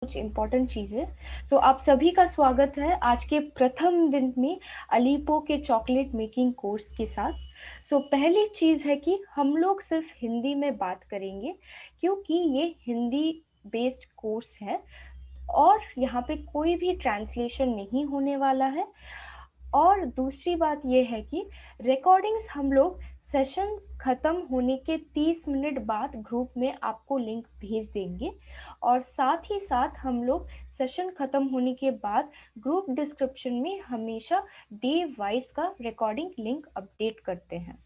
कुछ इम्पोर्टेंट चीज़ें। सो आप सभी का स्वागत है आज के प्रथम दिन में अलीपो के चॉकलेट मेकिंग कोर्स के साथ। पहली चीज़ है कि हम लोग सिर्फ हिंदी में बात करेंगे क्योंकि ये हिंदी बेस्ड कोर्स है और यहाँ पे कोई भी ट्रांसलेशन नहीं होने वाला है। और दूसरी बात ये है कि रिकॉर्डिंग्स हम लोग सेशन ख़त्म होने के 30 मिनट बाद ग्रुप में आपको लिंक भेज देंगे और साथ ही साथ हम लोग सेशन ख़त्म होने के बाद ग्रुप डिस्क्रिप्शन में हमेशा डे वाइज का रिकॉर्डिंग लिंक अपडेट करते हैं।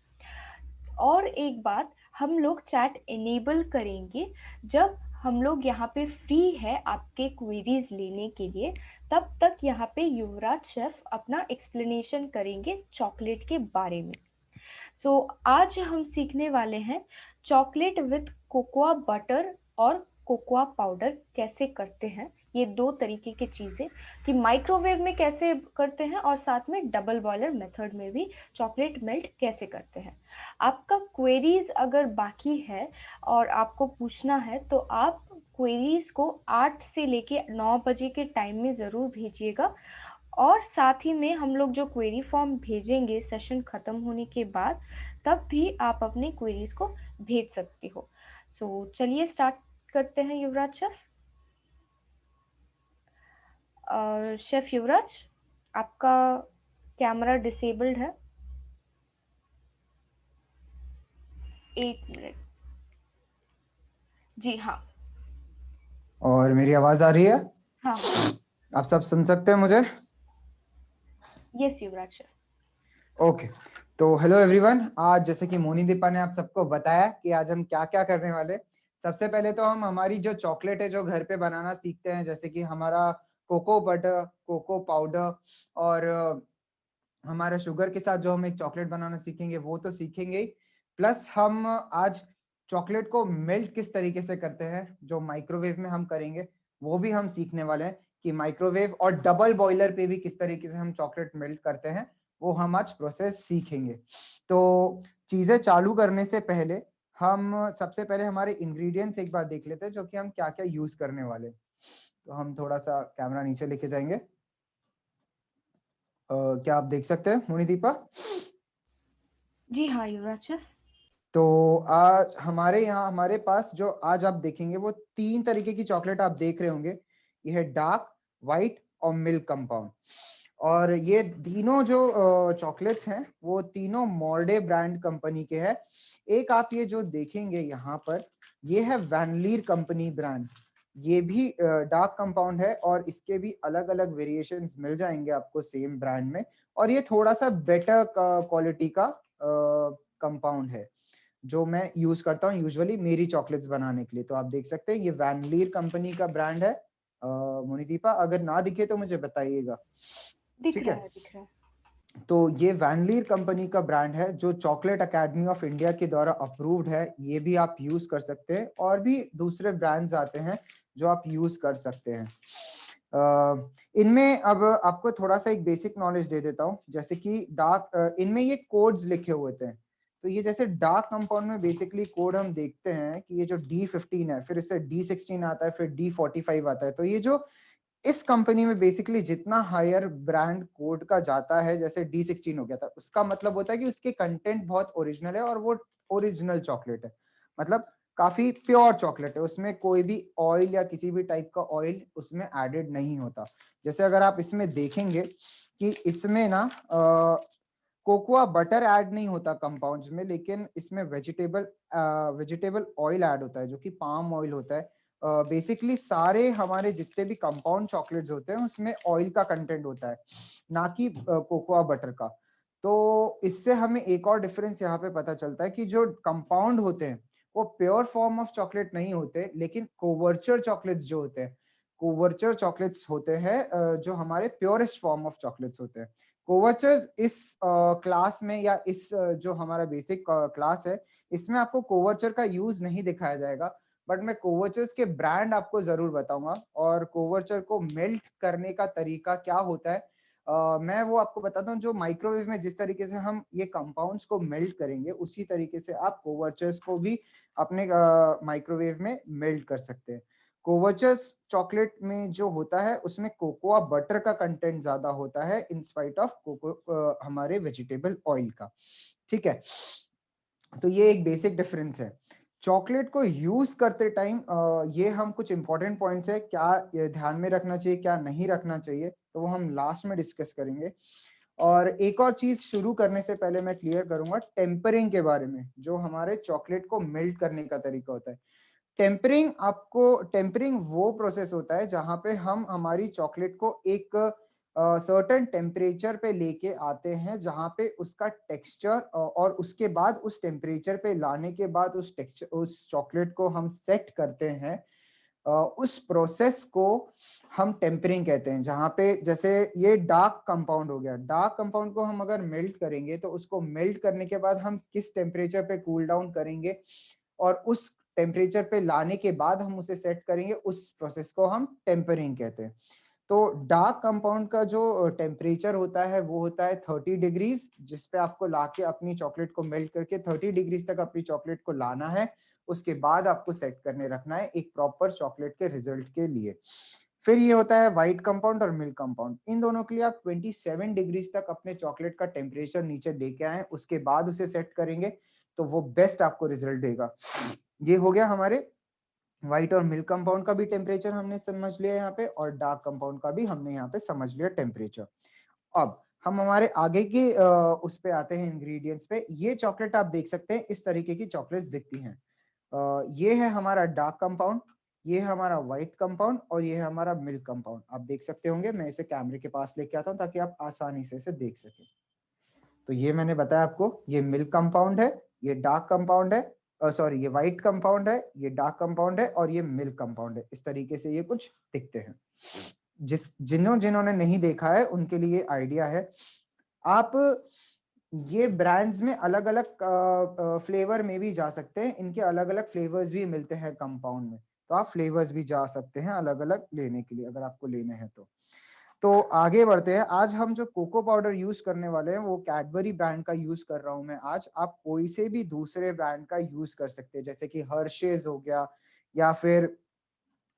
और एक बात, हम लोग चैट इनेबल करेंगे जब हम लोग यहाँ पे फ्री है आपके क्वेरीज लेने के लिए। तब तक यहाँ पे युवराज शेफ अपना एक्सप्लेनेशन करेंगे चॉकलेट के बारे में। आज हम सीखने वाले हैं चॉकलेट विद कोकोआ बटर और कोकोआ पाउडर कैसे करते हैं। ये दो तरीके की चीज़ें कि माइक्रोवेव में कैसे करते हैं और साथ में डबल बॉयलर मेथड में भी चॉकलेट मेल्ट कैसे करते हैं। आपका क्वेरीज अगर बाकी है और आपको पूछना है तो आप क्वेरीज को 8 से लेके 9 बजे के टाइम में ज़रूर भेजिएगा। और साथ ही में हम लोग जो क्वेरी फॉर्म भेजेंगे सेशन ख़त्म होने के बाद, तब भी आप अपने क्वेरीज को भेज सकते हो। चलिए स्टार्ट करते हैं युवराज शेफ। शेफ युवराज, आपका कैमरा डिसेबल्ड है। 1 मिनट। जी हाँ। और मेरी आवाज आ रही है? हाँ हाँ। आप सब सुन सकते हैं मुझे? यस युवराज शेफ। ओके। तो हेलो एवरीवन, आज जैसे कि मोनी दीपा ने आप सबको बताया कि आज हम क्या क्या करने वाले। सबसे पहले तो हम हमारी जो चॉकलेट है जो घर पे बनाना सीखते हैं, जैसे कि हमारा कोको बटर, कोको पाउडर और हमारा शुगर के साथ जो हम एक चॉकलेट बनाना सीखेंगे वो तो सीखेंगे ही। प्लस हम आज चॉकलेट को मेल्ट किस तरीके से करते हैं जो माइक्रोवेव में हम करेंगे वो भी हम सीखने वाले हैं कि माइक्रोवेव और डबल बॉयलर पे भी किस तरीके से हम चॉकलेट मेल्ट करते हैं, वो हम आज प्रोसेस सीखेंगे। तो चीजें चालू करने से पहले हम सबसे पहले हमारे इंग्रेडिएंट्स एक बार देख लेते हैं जो कि हम क्या क्या यूज करने वाले। तो हम थोड़ा सा कैमरा नीचे लेके जाएंगे। क्या आप देख सकते हैं मोनी दीपा? जी हाँ युवराज शेफ। तो आज हमारे यहाँ हमारे पास जो आज आप देखेंगे वो 3 तरीके की चॉकलेट आप देख रहे होंगे। ये है डार्क, व्हाइट और मिल्क कंपाउंड। और ये तीनों जो चॉकलेट्स हैं वो तीनों मॉर्डे ब्रांड कंपनी के हैं। एक आप ये जो देखेंगे यहाँ पर, ये है वैनलीर कंपनी ब्रांड। ये भी डार्क कंपाउंड है और इसके भी अलग अलग वेरिएशंस मिल जाएंगे आपको सेम ब्रांड में। और ये थोड़ा सा बेटर क्वालिटी का कंपाउंड है जो मैं यूज करता हूँ यूजुअली मेरी चॉकलेट्स बनाने के लिए। तो आप देख सकते हैं ये वैनलीर कंपनी का ब्रांड है। मोनिदीपा, अगर ना दिखे तो मुझे बताइएगा। दिख ठीक रहा है। है, दिख रहा है। तो ये वैनलीर कंपनी का ब्रांड है जो चॉकलेट अकेडमी ऑफ इंडिया के द्वारा अप्रूव्ड है। ये भी आप यूज कर सकते हैं और भी दूसरे ब्रांड्स आते हैं जो आप यूज कर सकते हैं। इनमें अब आपको थोड़ा सा एक बेसिक नॉलेज दे देता हूँ। जैसे कि डार्क, इनमें ये कोड्स लिखे हुए थे। तो ये जैसे डार्क कंपाउंड में बेसिकली कोड हम देखते हैं कि ये जो D15 है, फिर इससे D16 आता है, फिर D45 आता है। तो ये जो इस कंपनी में बेसिकली जितना हायर ब्रांड कोड का जाता है, जैसे D16 हो गया था, उसका मतलब होता है कि उसके कंटेंट बहुत ओरिजिनल है और वो ओरिजिनल चॉकलेट है। मतलब काफी प्योर चॉकलेट है, उसमें कोई भी ऑयल या किसी भी टाइप का ऑयल उसमें एडेड नहीं होता। जैसे अगर आप इसमें देखेंगे कि इसमें ना कोकोआ बटर ऐड नहीं होता कंपाउंड्स में, लेकिन इसमें वेजिटेबल ऑयल ऐड होता है जो कि पाम ऑयल होता है। बेसिकली सारे हमारे जितने भी कंपाउंड चॉकलेट्स होते हैं उसमें ऑयल का कंटेंट होता है, ना कि कोकोआ बटर का। तो इससे हमें एक और डिफरेंस यहाँ पे पता चलता है कि जो कंपाउंड होते हैं वो प्योर फॉर्म ऑफ चॉकलेट नहीं होते, लेकिन कोवर्चर चॉकलेट्स जो होते हैं, कोवर्चर चॉकलेट्स होते हैं जो हमारे प्योरेस्ट फॉर्म ऑफ चॉकलेट्स होते हैं। कोवर्चर इस क्लास में या इस जो हमारा बेसिक क्लास है, इसमें आपको कोवर्चर का यूज नहीं दिखाया जाएगा। बट मैं कोवर्चर्स के ब्रांड आपको जरूर बताऊंगा और कोवर्चर को मेल्ट करने का तरीका क्या होता है मैं वो आपको बताता हूँ। जो माइक्रोवेव में जिस तरीके से हम ये कंपाउंड्स को मेल्ट करेंगे, उसी तरीके से आप कोवर्चर्स को भी अपने माइक्रोवेव में मेल्ट कर सकते हैं। कोवचस चॉकलेट में जो होता है उसमें कोकोआ बटर का कंटेंट ज्यादा होता है इन स्पाइट ऑफ कोको हमारे वेजिटेबल ऑयल का। ठीक है, तो ये एक बेसिक डिफरेंस है। चॉकलेट को यूज करते टाइम ये हम कुछ इंपॉर्टेंट पॉइंट्स है क्या ये ध्यान में रखना चाहिए क्या नहीं रखना चाहिए, तो वो हम लास्ट में डिस्कस करेंगे। और एक और चीज शुरू करने से पहले मैं क्लियर करूंगा टेम्परिंग के बारे में, जो हमारे चॉकलेट को मेल्ट करने का तरीका होता है। टेम्परिंग वो प्रोसेस होता है जहां पे हम हमारी चॉकलेट को एक सर्टेन टेम्परेचर पे लेके आते हैं, जहां पे उसका टेक्सचर और उसके बाद उस टेम्परेचर पे लाने के बाद उस चॉकलेट को हम सेट करते हैं। उस प्रोसेस को हम टेम्परिंग कहते हैं, जहां पे जैसे ये डार्क कंपाउंड हो गया, डार्क कंपाउंड को हम अगर मेल्ट करेंगे तो उसको मेल्ट करने के बाद हम किस टेम्परेचर पे कूल डाउन करेंगे और उस टेम्परेचर पे लाने के बाद हम उसे सेट करेंगे, उस प्रोसेस को हम टेम्परिंग कहते हैं। तो डार्क कंपाउंड का जो टेम्परेचर होता है वो होता है 30 डिग्रीज, जिसपे आपको लाके अपनी चॉकलेट को मेल्ट करके 30 डिग्रीज तक अपनी चॉकलेट को लाना है, उसके बाद आपको सेट करने रखना है एक प्रॉपर चॉकलेट के रिजल्ट के लिए। फिर ये होता है व्हाइट कंपाउंड और मिल्क कंपाउंड। इन दोनों के लिए आप 27 डिग्रीज तक अपने चॉकलेट का टेम्परेचर नीचे लेके आए, उसके बाद उसे सेट करेंगे तो वो बेस्ट आपको रिजल्ट देगा। ये हो गया हमारे व्हाइट और मिल्क कंपाउंड का भी टेम्परेचर हमने समझ लिया यहाँ पे, और डार्क कंपाउंड का भी हमने यहाँ पे समझ लिया टेम्परेचर। अब हम हमारे आगे के उस पे आते हैं, इंग्रेडिएंट्स पे। ये चॉकलेट आप देख सकते हैं, इस तरीके की चॉकलेट्स दिखती हैं। ये है हमारा डार्क कंपाउंड, ये है हमारा व्हाइट कंपाउंड और ये है हमारा मिल्क कंपाउंड। आप देख सकते होंगे, मैं इसे कैमरे के पास लेके आता हूँ ताकि आप आसानी से इसे देख सकें। तो ये मैंने बताया आपको, ये मिल्क कंपाउंड है, ये डार्क कंपाउंड है, सॉरी ये व्हाइट कंपाउंड है, ये डार्क कंपाउंड है और ये मिल्क कंपाउंड है। इस तरीके से ये कुछ दिखते हैं। जिन्होंने नहीं देखा है उनके लिए आइडिया है। आप ये ब्रांड्स में अलग अलग फ्लेवर में भी जा सकते हैं, इनके अलग अलग फ्लेवर्स भी मिलते हैं कंपाउंड में, तो आप फ्लेवर्स भी जा सकते हैं अलग अलग लेने के लिए, अगर आपको लेने हैं तो आगे बढ़ते हैं। आज हम जो कोको पाउडर यूज करने वाले हैं वो कैडबरी ब्रांड का यूज कर रहा हूं मैं आज। आप कोई से भी दूसरे ब्रांड का यूज कर सकते हैं, जैसे कि हर्शेज हो गया या फिर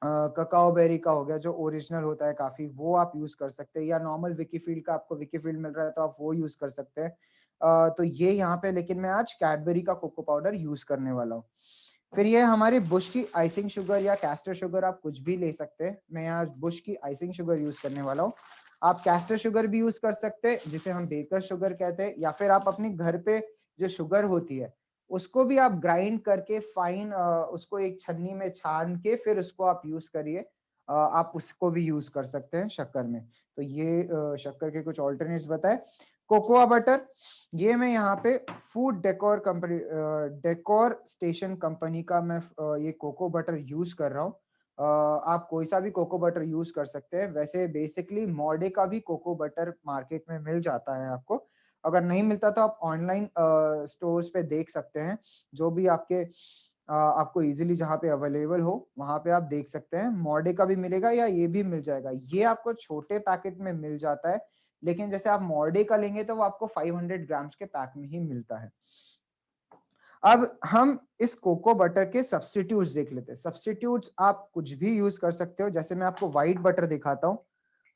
ककाओ बेरी का हो गया, जो ओरिजिनल होता है काफी, वो आप यूज कर सकते हैं, या नॉर्मल विकीफील्ड का आपको विकीफील्ड मिल रहा है तो आप वो यूज कर सकते हैं। तो ये यहाँ पे, लेकिन मैं आज कैडबरी का कोको पाउडर यूज करने वाला हूँ। फिर ये हमारी बुश की आइसिंग शुगर या कैस्टर शुगर, आप कुछ भी ले सकते हैं। मैं यहाँ बुश की आइसिंग शुगर यूज करने वाला हूँ। आप कैस्टर शुगर भी यूज कर सकते हैं, जिसे हम बेकर शुगर कहते हैं, या फिर आप अपने घर पे जो शुगर होती है उसको भी आप ग्राइंड करके फाइन उसको एक छन्नी में छान के फिर उसको आप यूज करिए। आप उसको भी यूज कर सकते हैं शक्कर में। तो ये शक्कर के कुछ ऑल्टरनेट्स बताए। कोकोआ बटर, ये मैं यहाँ पे food decor company, decor station company का मैं ये कोको बटर यूज कर रहा हूँ। आप कोई सा भी कोको बटर यूज कर सकते हैं। वैसे बेसिकली मॉडे का भी कोको बटर मार्केट में मिल जाता है आपको। अगर नहीं मिलता तो आप ऑनलाइन स्टोर्स पे देख सकते हैं, जो भी आपको इजीली जहाँ पे अवेलेबल हो वहां पे आप देख सकते हैं। मॉडे का भी मिलेगा या ये भी मिल जाएगा। ये आपको छोटे पैकेट में मिल जाता है, लेकिन जैसे आप मॉडे का लेंगे तो वो आपको 500 ग्राम्स के पैक में ही मिलता है। अब हम इस कोको बटर के सब्स्टिट्यूट्स देख लेते हैं। सब्स्टिट्यूट्स आप कुछ भी यूज कर सकते हो, जैसे मैं आपको व्हाइट बटर दिखाता हूँ।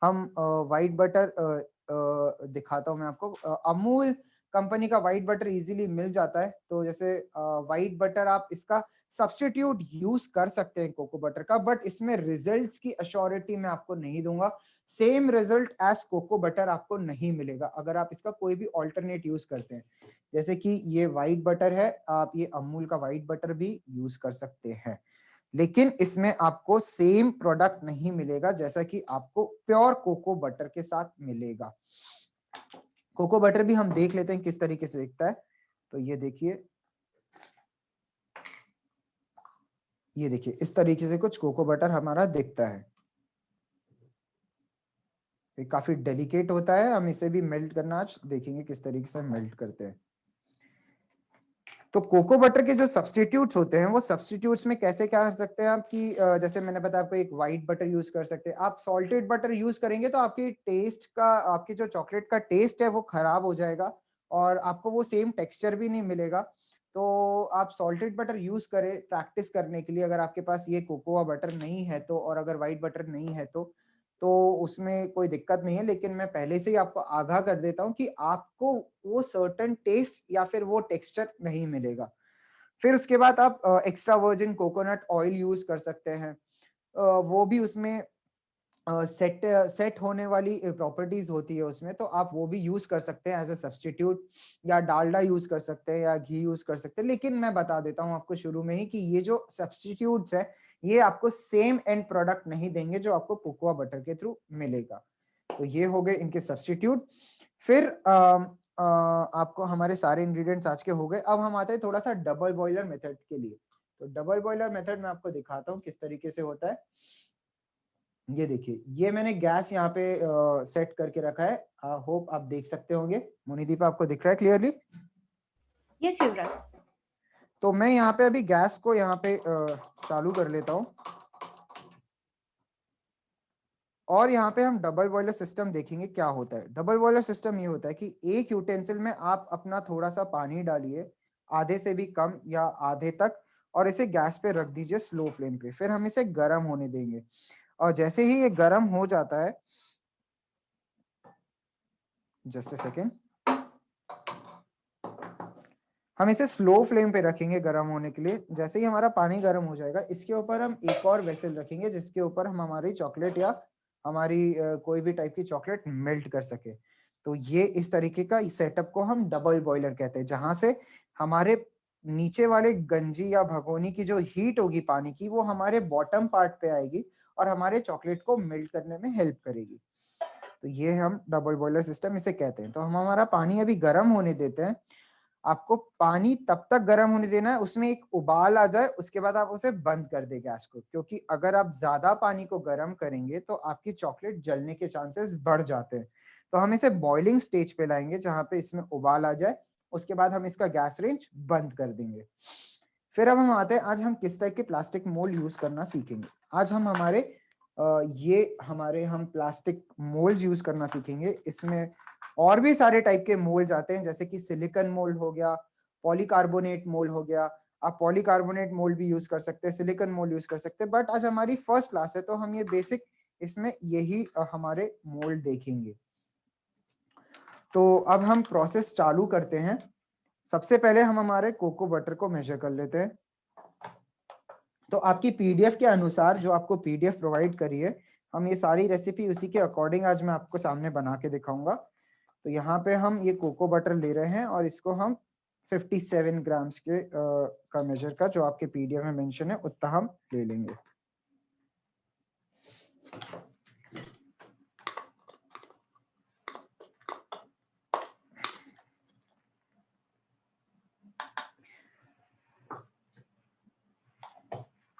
हम व्हाइट बटर दिखाता हूँ मैं आपको। अमूल कंपनी का व्हाइट बटर इजीली मिल जाता है। तो जैसे व्हाइट बटर आप इसका सब्स्टिट्यूट यूज कर सकते हैं कोको बटर का, बट इसमें रिजल्ट्स की अश्योरिटी मैं आपको नहीं दूंगा। Same result as cocoa butter आपको नहीं मिलेगा अगर आप इसका कोई भी ऑल्टरनेट यूज करते हैं। जैसे कि ये व्हाइट बटर है, आप ये अमूल का व्हाइट बटर भी यूज कर सकते हैं, लेकिन इसमें आपको सेम प्रोडक्ट नहीं मिलेगा जैसा कि आपको प्योर कोको बटर के साथ मिलेगा। कोको बटर भी हम देख लेते हैं किस तरीके से दिखता है। तो ये देखिए, ये देखिए इस तरीके से कुछ कोको बटर हमारा दिखता है। ये काफी डेलिकेट होता है, हम इसे भी मेल्ट करना आज देखेंगे किस तरीके से मेल्ट करते हैं। तो कोको बटर के जो सब्स्टिट्यूट्स होते हैं वो सब्स्टिट्यूट्स में कैसे क्या कर सकते हैं आप कि जैसे मैंने बताया आपको, एक व्हाइट बटर यूज कर सकते हैं। आप सॉल्टेड बटर यूज करेंगे तो आपकी टेस्ट का, आपकी जो चॉकलेट का टेस्ट है वो खराब हो जाएगा और आपको वो सेम टेक्सचर भी नहीं मिलेगा। तो आप सॉल्टेड बटर यूज करें प्रैक्टिस करने के लिए, अगर आपके पास ये कोकोआ बटर नहीं है तो, और अगर व्हाइट बटर नहीं है तो उसमें कोई दिक्कत नहीं है। लेकिन मैं पहले से ही आपको आगाह कर देता हूँ कि आपको वो सर्टेन टेस्ट या फिर वो टेक्सचर नहीं मिलेगा। फिर उसके बाद आप extra virgin coconut oil use कर सकते हैं। वो भी उसमें सेट होने वाली प्रॉपर्टीज होती है उसमें, तो आप वो भी यूज कर सकते हैं एज ए सब्सटीट्यूट, या डालडा यूज कर सकते हैं या घी यूज कर सकते हैं। लेकिन मैं बता देता हूं आपको शुरू में ही कि ये जो सब्सटीट्यूट्स है ये आपको सेम एंड प्रोडक्ट नहीं देंगे जो आपको कोकोआ बटर के थ्रू मिलेगा। तो ये हो गए इनके सब्सटीट्यूट। फिर आपको हमारे सारे इंग्रेडिएंट्स आज के हो गए। अब हम आते हैं थोड़ा सा डबल बॉयलर मेथड के लिए। तो डबल बॉयलर मेथड में आपको दिखाता हूँ किस तरीके से होता है। ये देखिए, ये मैंने गैस यहाँ पे सेट करके रखा है। होप आप देख सकते होंगे। मोनिदीपा, आपको दिख रहा है क्लियरली? यस युवराज। तो मैं यहाँ पे अभी गैस को यहाँ पे चालू कर लेता हूँ, और यहाँ पे हम डबल बॉयलर सिस्टम देखेंगे क्या होता है। डबल बॉयलर सिस्टम ये होता है कि एक यूटेंसिल में आप अपना थोड़ा सा पानी डालिए, आधे से भी कम या आधे तक, और इसे गैस पे रख दीजिए स्लो फ्लेम पे। फिर हम इसे गर्म होने देंगे, और जैसे ही ये गर्म हो जाता है, जस्ट अ सेकेंड, हम इसे स्लो फ्लेम पे रखेंगे गर्म होने के लिए। जैसे ही हमारा पानी गर्म हो जाएगा, इसके ऊपर हम एक और वेसल रखेंगे जिसके ऊपर हम हमारी चॉकलेट या हमारी कोई भी टाइप की चॉकलेट मेल्ट कर सके। तो ये इस तरीके का सेटअप को हम डबल बॉयलर कहते हैं, जहां से हमारे नीचे वाले गंजी या भगोनी की जो हीट होगी पानी की, वो हमारे बॉटम पार्ट पे आएगी और हमारे चॉकलेट को मेल्ट करने में हेल्प करेगी। तो ये हम डबल बॉयलर सिस्टम इसे कहते हैं। तो हम हमारा पानी अभी गर्म होने देते हैं। आपको पानी तब तक गर्म होने देना है, उसमें एक उबाल आ जाए, उसके बाद आप उसे बंद कर दे गैस को, क्योंकि अगर आप ज्यादा पानी को गर्म करेंगे तो आपकी चॉकलेट जलने के चांसेस बढ़ जाते हैं। तो हम इसे बॉइलिंग स्टेज पे लाएंगे जहां पे इसमें उबाल आ जाए, उसके बाद हम इसका गैस रेंज बंद कर देंगे। फिर अब हम आते हैं, आज हम किस टाइप के प्लास्टिक मोल्ड यूज करना सीखेंगे। आज हम हम प्लास्टिक मोल्ड यूज करना सीखेंगे। इसमें और भी सारे टाइप के मोल्ड्स आते हैं, जैसे कि सिलिकॉन मोल्ड हो गया, पॉलीकार्बोनेट मोल्ड हो गया। आप पॉलीकार्बोनेट मोल्ड भी यूज कर सकते हैं, सिलिकॉन मोल्ड यूज कर सकते हैं, बट आज हमारी फर्स्ट क्लास है तो हम ये बेसिक इसमें यही हमारे मोल्ड देखेंगे। तो अब हम प्रोसेस चालू करते हैं। सबसे पहले हम हमारे कोको बटर को मेजर कर लेते हैं। तो आपकी पीडीएफ के अनुसार, जो आपको पीडीएफ प्रोवाइड करी है, हम ये सारी रेसिपी उसी के अकॉर्डिंग आज मैं आपको सामने बना के दिखाऊंगा। तो यहाँ पे हम ये कोको बटर ले रहे हैं और इसको हम 57 ग्राम्स के का मेजर का, जो आपके पीडीएफ में मेंशन है, उतना हम ले लेंगे।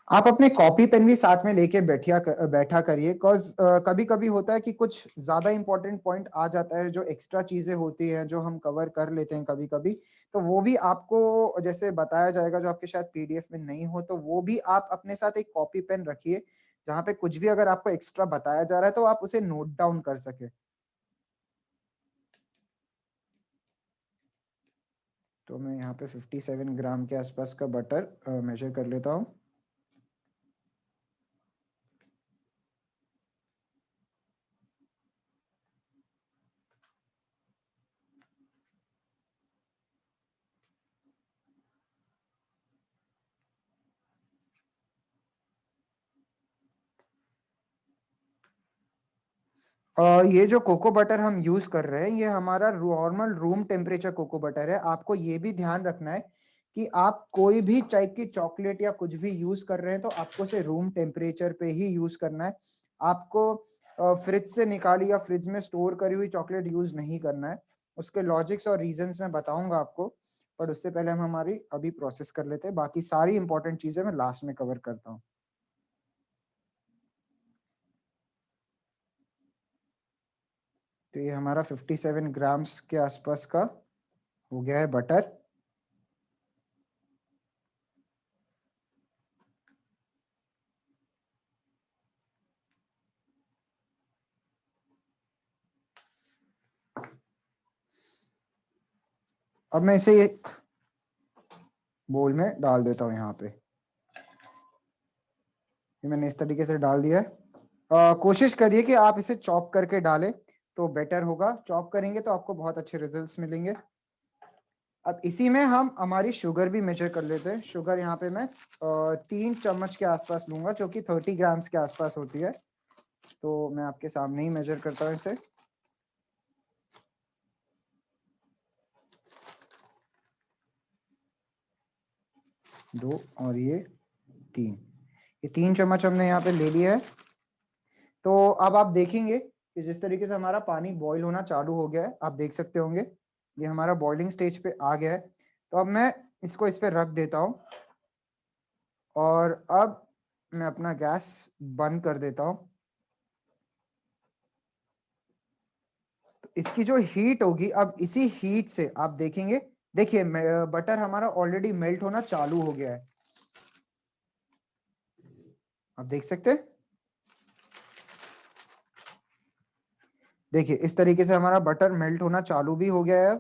आप अपने कॉपी पेन भी साथ में लेके बैठा करिए, बिकॉज कभी कभी होता है कि कुछ ज्यादा इंपॉर्टेंट पॉइंट आ जाता है, जो एक्स्ट्रा चीजें होती हैं जो हम कवर कर लेते हैं कभी कभी, तो वो भी आपको जैसे बताया जाएगा जो आपके शायद पीडीएफ में नहीं हो, तो वो भी आप अपने साथ एक कॉपी पेन रखिए, जहाँ पे कुछ भी अगर आपको एक्स्ट्रा बताया जा रहा है तो आप उसे नोट डाउन कर सके। तो मैं यहाँ पे 57 ग्राम के आसपास का बटर मेजर कर लेता हूँ। ये जो कोको बटर हम यूज कर रहे हैं, ये हमारा normal room temperature cocoa butter है। आपको ये भी ध्यान रखना है कि आप कोई भी टाइप की चॉकलेट या कुछ भी यूज कर रहे हैं तो आपको उसे रूम टेम्परेचर पे ही यूज करना है। आपको फ्रिज से निकाली या फ्रिज में स्टोर करी हुई चॉकलेट यूज नहीं करना है। उसके लॉजिक्स और रीजंस मैं बताऊंगा आपको, पर उससे पहले हम हमारी अभी प्रोसेस कर लेते हैं। बाकी सारी इंपॉर्टेंट चीजें मैं लास्ट में कवर करता हूँ। तो ये हमारा 57 ग्राम्स के आसपास का हो गया है बटर। अब मैं इसे एक बोल में डाल देता हूँ यहाँ पे। ये मैंने इस तरीके से डाल दिया है। कोशिश करिए कि आप इसे चॉप करके डालें तो बेटर होगा। चॉप करेंगे तो आपको बहुत अच्छे रिजल्ट्स मिलेंगे। अब इसी में हम हमारी शुगर भी मेजर कर लेते हैं। शुगर यहाँ पे मैं 3 चम्मच के आसपास लूंगा, जो कि 30 ग्राम्स के आसपास होती है। तो मैं आपके सामने ही मेजर करता हूँ इसे। 2 और ये 3, ये 3 चम्मच हमने यहाँ पे ले लिया है। तो अब आप देखेंगे कि जिस तरीके से हमारा पानी बॉईल होना चालू हो गया है, आप देख सकते होंगे ये हमारा बॉइलिंग स्टेज पे आ गया है। तो अब मैं इसको इस पे रख देता हूँ और अब मैं अपना गैस बंद कर देता हूँ। तो इसकी जो हीट होगी, अब इसी हीट से आप देखेंगे, देखिए बटर हमारा ऑलरेडी मेल्ट होना चालू हो गया है। आप देख सकते हैं, देखिए इस तरीके से हमारा बटर मेल्ट होना चालू भी हो गया है।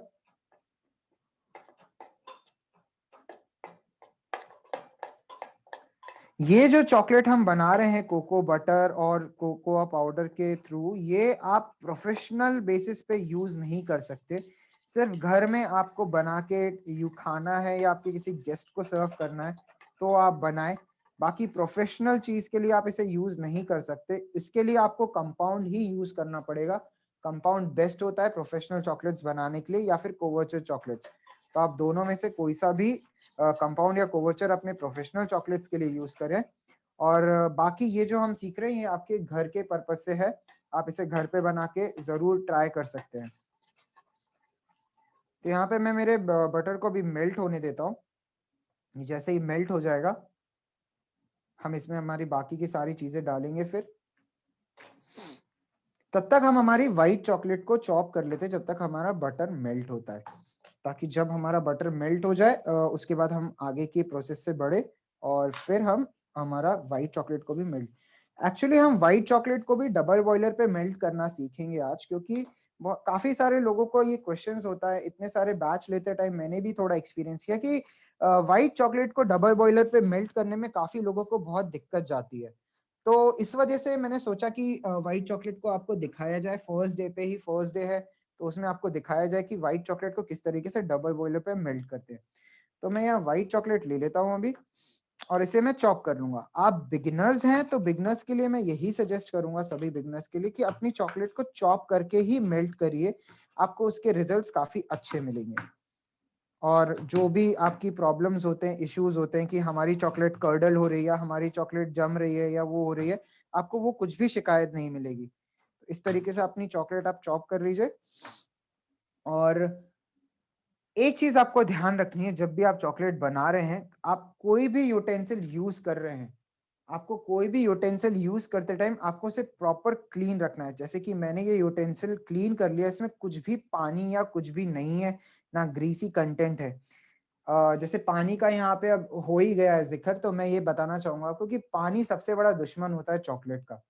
ये जो चॉकलेट हम बना रहे हैं कोको बटर और कोकोआ पाउडर के थ्रू, ये आप प्रोफेशनल बेसिस पे यूज नहीं कर सकते। सिर्फ घर में आपको बना के यू खाना है या आपके किसी गेस्ट को सर्व करना है तो आप बनाएं। बाकी प्रोफेशनल चीज के लिए आप इसे यूज नहीं कर सकते। इसके लिए आपको कंपाउंड ही यूज करना पड़ेगा। कंपाउंड बेस्ट होता है प्रोफेशनल चॉकलेट्स बनाने के लिए, या फिर कोवर्चर चॉकलेट्स। तो आप दोनों में से कोई सा भी कंपाउंड या कोवर्चर अपने प्रोफेशनल चॉकलेट्स के लिए यूज करें। और बाकी ये जो हम सीख रहे हैं ये आपके घर के पर्पज से है। आप इसे घर पे बना के जरूर ट्राई कर सकते हैं। तो यहाँ पे मैं मेरे बटर को भी मेल्ट होने देता हूँ। जैसे ही मेल्ट हो जाएगा, हम इसमें हमारी बाकी की सारी चीजें डालेंगे। फिर तब तक हम हमारी व्हाइट चॉकलेट को चॉप कर लेते हैं, जब तक हमारा बटर मेल्ट होता है, ताकि जब हमारा बटर मेल्ट हो जाए उसके बाद हम आगे की प्रोसेस से बढ़े और फिर हम हमारा व्हाइट चॉकलेट को भी मेल्ट। एक्चुअली हम व्हाइट चॉकलेट को भी डबल बॉयलर पे मेल्ट करना सीखेंगे आज, क्योंकि काफी सारे लोगों को ये क्वेश्चंस होता है। इतने सारे बैच लेते टाइम मैंने भी थोड़ा एक्सपीरियंस किया कि व्हाइट चॉकलेट को डबल बॉयलर पे मेल्ट करने में काफी लोगों को बहुत दिक्कत जाती है। तो इस वजह से मैंने सोचा कि व्हाइट चॉकलेट को आपको दिखाया जाए। फर्स्ट डे पे ही, फर्स्ट डे है तो उसमें आपको दिखाया जाए कि व्हाइट चॉकलेट को किस तरीके से डबल बॉयलर पे मेल्ट करते हैं। तो मैं यहाँ व्हाइट चॉकलेट ले लेता हूँ अभी और इसे मैं चॉप कर लूंगा। आप बिगिनर्स हैं तो बिगिनर्स के लिए मैं यही सजेस्ट करूंगा, सभी बिगिनर्स के लिए, कि अपनी चॉकलेट को चॉप करके ही मेल्ट करिए। आपको उसके रिजल्ट्स काफी अच्छे मिलेंगे। और जो भी आपकी प्रॉब्लम्स होते हैं, इश्यूज होते हैं कि हमारी चॉकलेट कर्डल हो रही है, हमारी चॉकलेट जम रही है या वो हो रही है, आपको वो कुछ भी शिकायत नहीं मिलेगी। इस तरीके से अपनी चॉकलेट आप चॉप कर लीजिए। और एक चीज आपको ध्यान रखनी है, जब भी आप चॉकलेट बना रहे हैं, आप कोई भी यूटेंसिल यूज कर रहे हैं, आपको कोई भी यूटेंसिल यूज करते टाइम आपको उसे प्रॉपर क्लीन रखना है। जैसे कि मैंने ये यूटेंसिल क्लीन कर लिया, इसमें कुछ भी पानी या कुछ भी नहीं है, ना ग्रीसी कंटेंट है। जैसे पानी का यहाँ पे अब हो ही गया है जिक्र, तो मैं ये बताना चाहूंगा, क्योंकि पानी सबसे बड़ा दुश्मन होता है चॉकलेट का।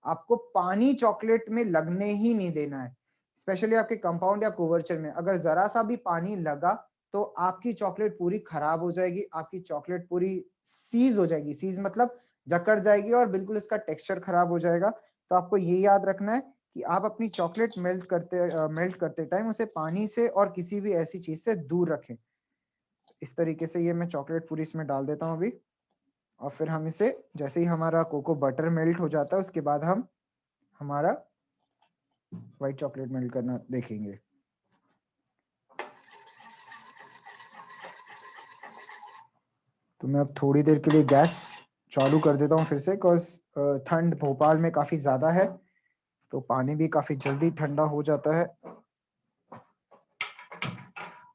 आपको पानी चॉकलेट में लगने ही नहीं देना है। स्पेशली आपके कंपाउंड या कोवर्चर में अगर जरा सा भी पानी लगा तो आपकी चॉकलेट पूरी खराब हो जाएगी। आपकी चॉकलेट पूरी सीज हो जाएगी। सीज मतलब जकड़ जाएगी और बिल्कुल इसका टेक्सचर खराब हो जाएगा। तो आपको ये याद रखना है कि आप अपनी चॉकलेट मेल्ट करते टाइम उसे पानी से और किसी भी ऐसी चीज से दूर रखें। इस तरीके से ये मैं चॉकलेट पूरी इसमें डाल देता हूँ अभी। और फिर हम इसे, जैसे ही हमारा कोको बटर मेल्ट हो जाता है, उसके बाद हम हमारा व्हाइट चॉकलेट मेल्ट करना देखेंगे। तो मैं अब थोड़ी देर के लिए गैस चालू कर देता हूँ फिर से, बिकॉज ठंड भोपाल में काफी ज्यादा है तो पानी भी काफी जल्दी ठंडा हो जाता है।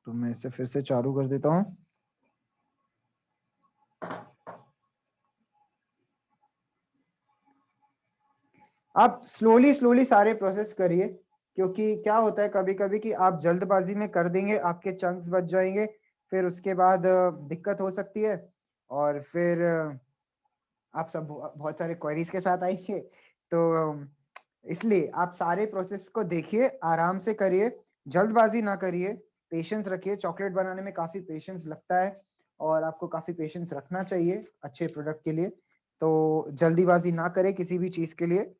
तो मैं इसे फिर से चालू कर देता हूँ। आप स्लोली स्लोली सारे प्रोसेस करिए, क्योंकि क्या होता है कभी कभी कि आप जल्दबाजी में कर देंगे, आपके चंक्स बच जाएंगे, फिर उसके बाद दिक्कत हो सकती है। और फिर आप सब बहुत सारे क्वेरीज के साथ आएंगे। तो इसलिए आप सारे प्रोसेस को देखिए, आराम से करिए, जल्दबाजी ना करिए, पेशेंस रखिए। चॉकलेट बनाने में काफी पेशेंस लगता है और आपको काफी पेशेंस रखना चाहिए अच्छे प्रोडक्ट के लिए। तो जल्दीबाजी ना करें किसी भी चीज के लिए।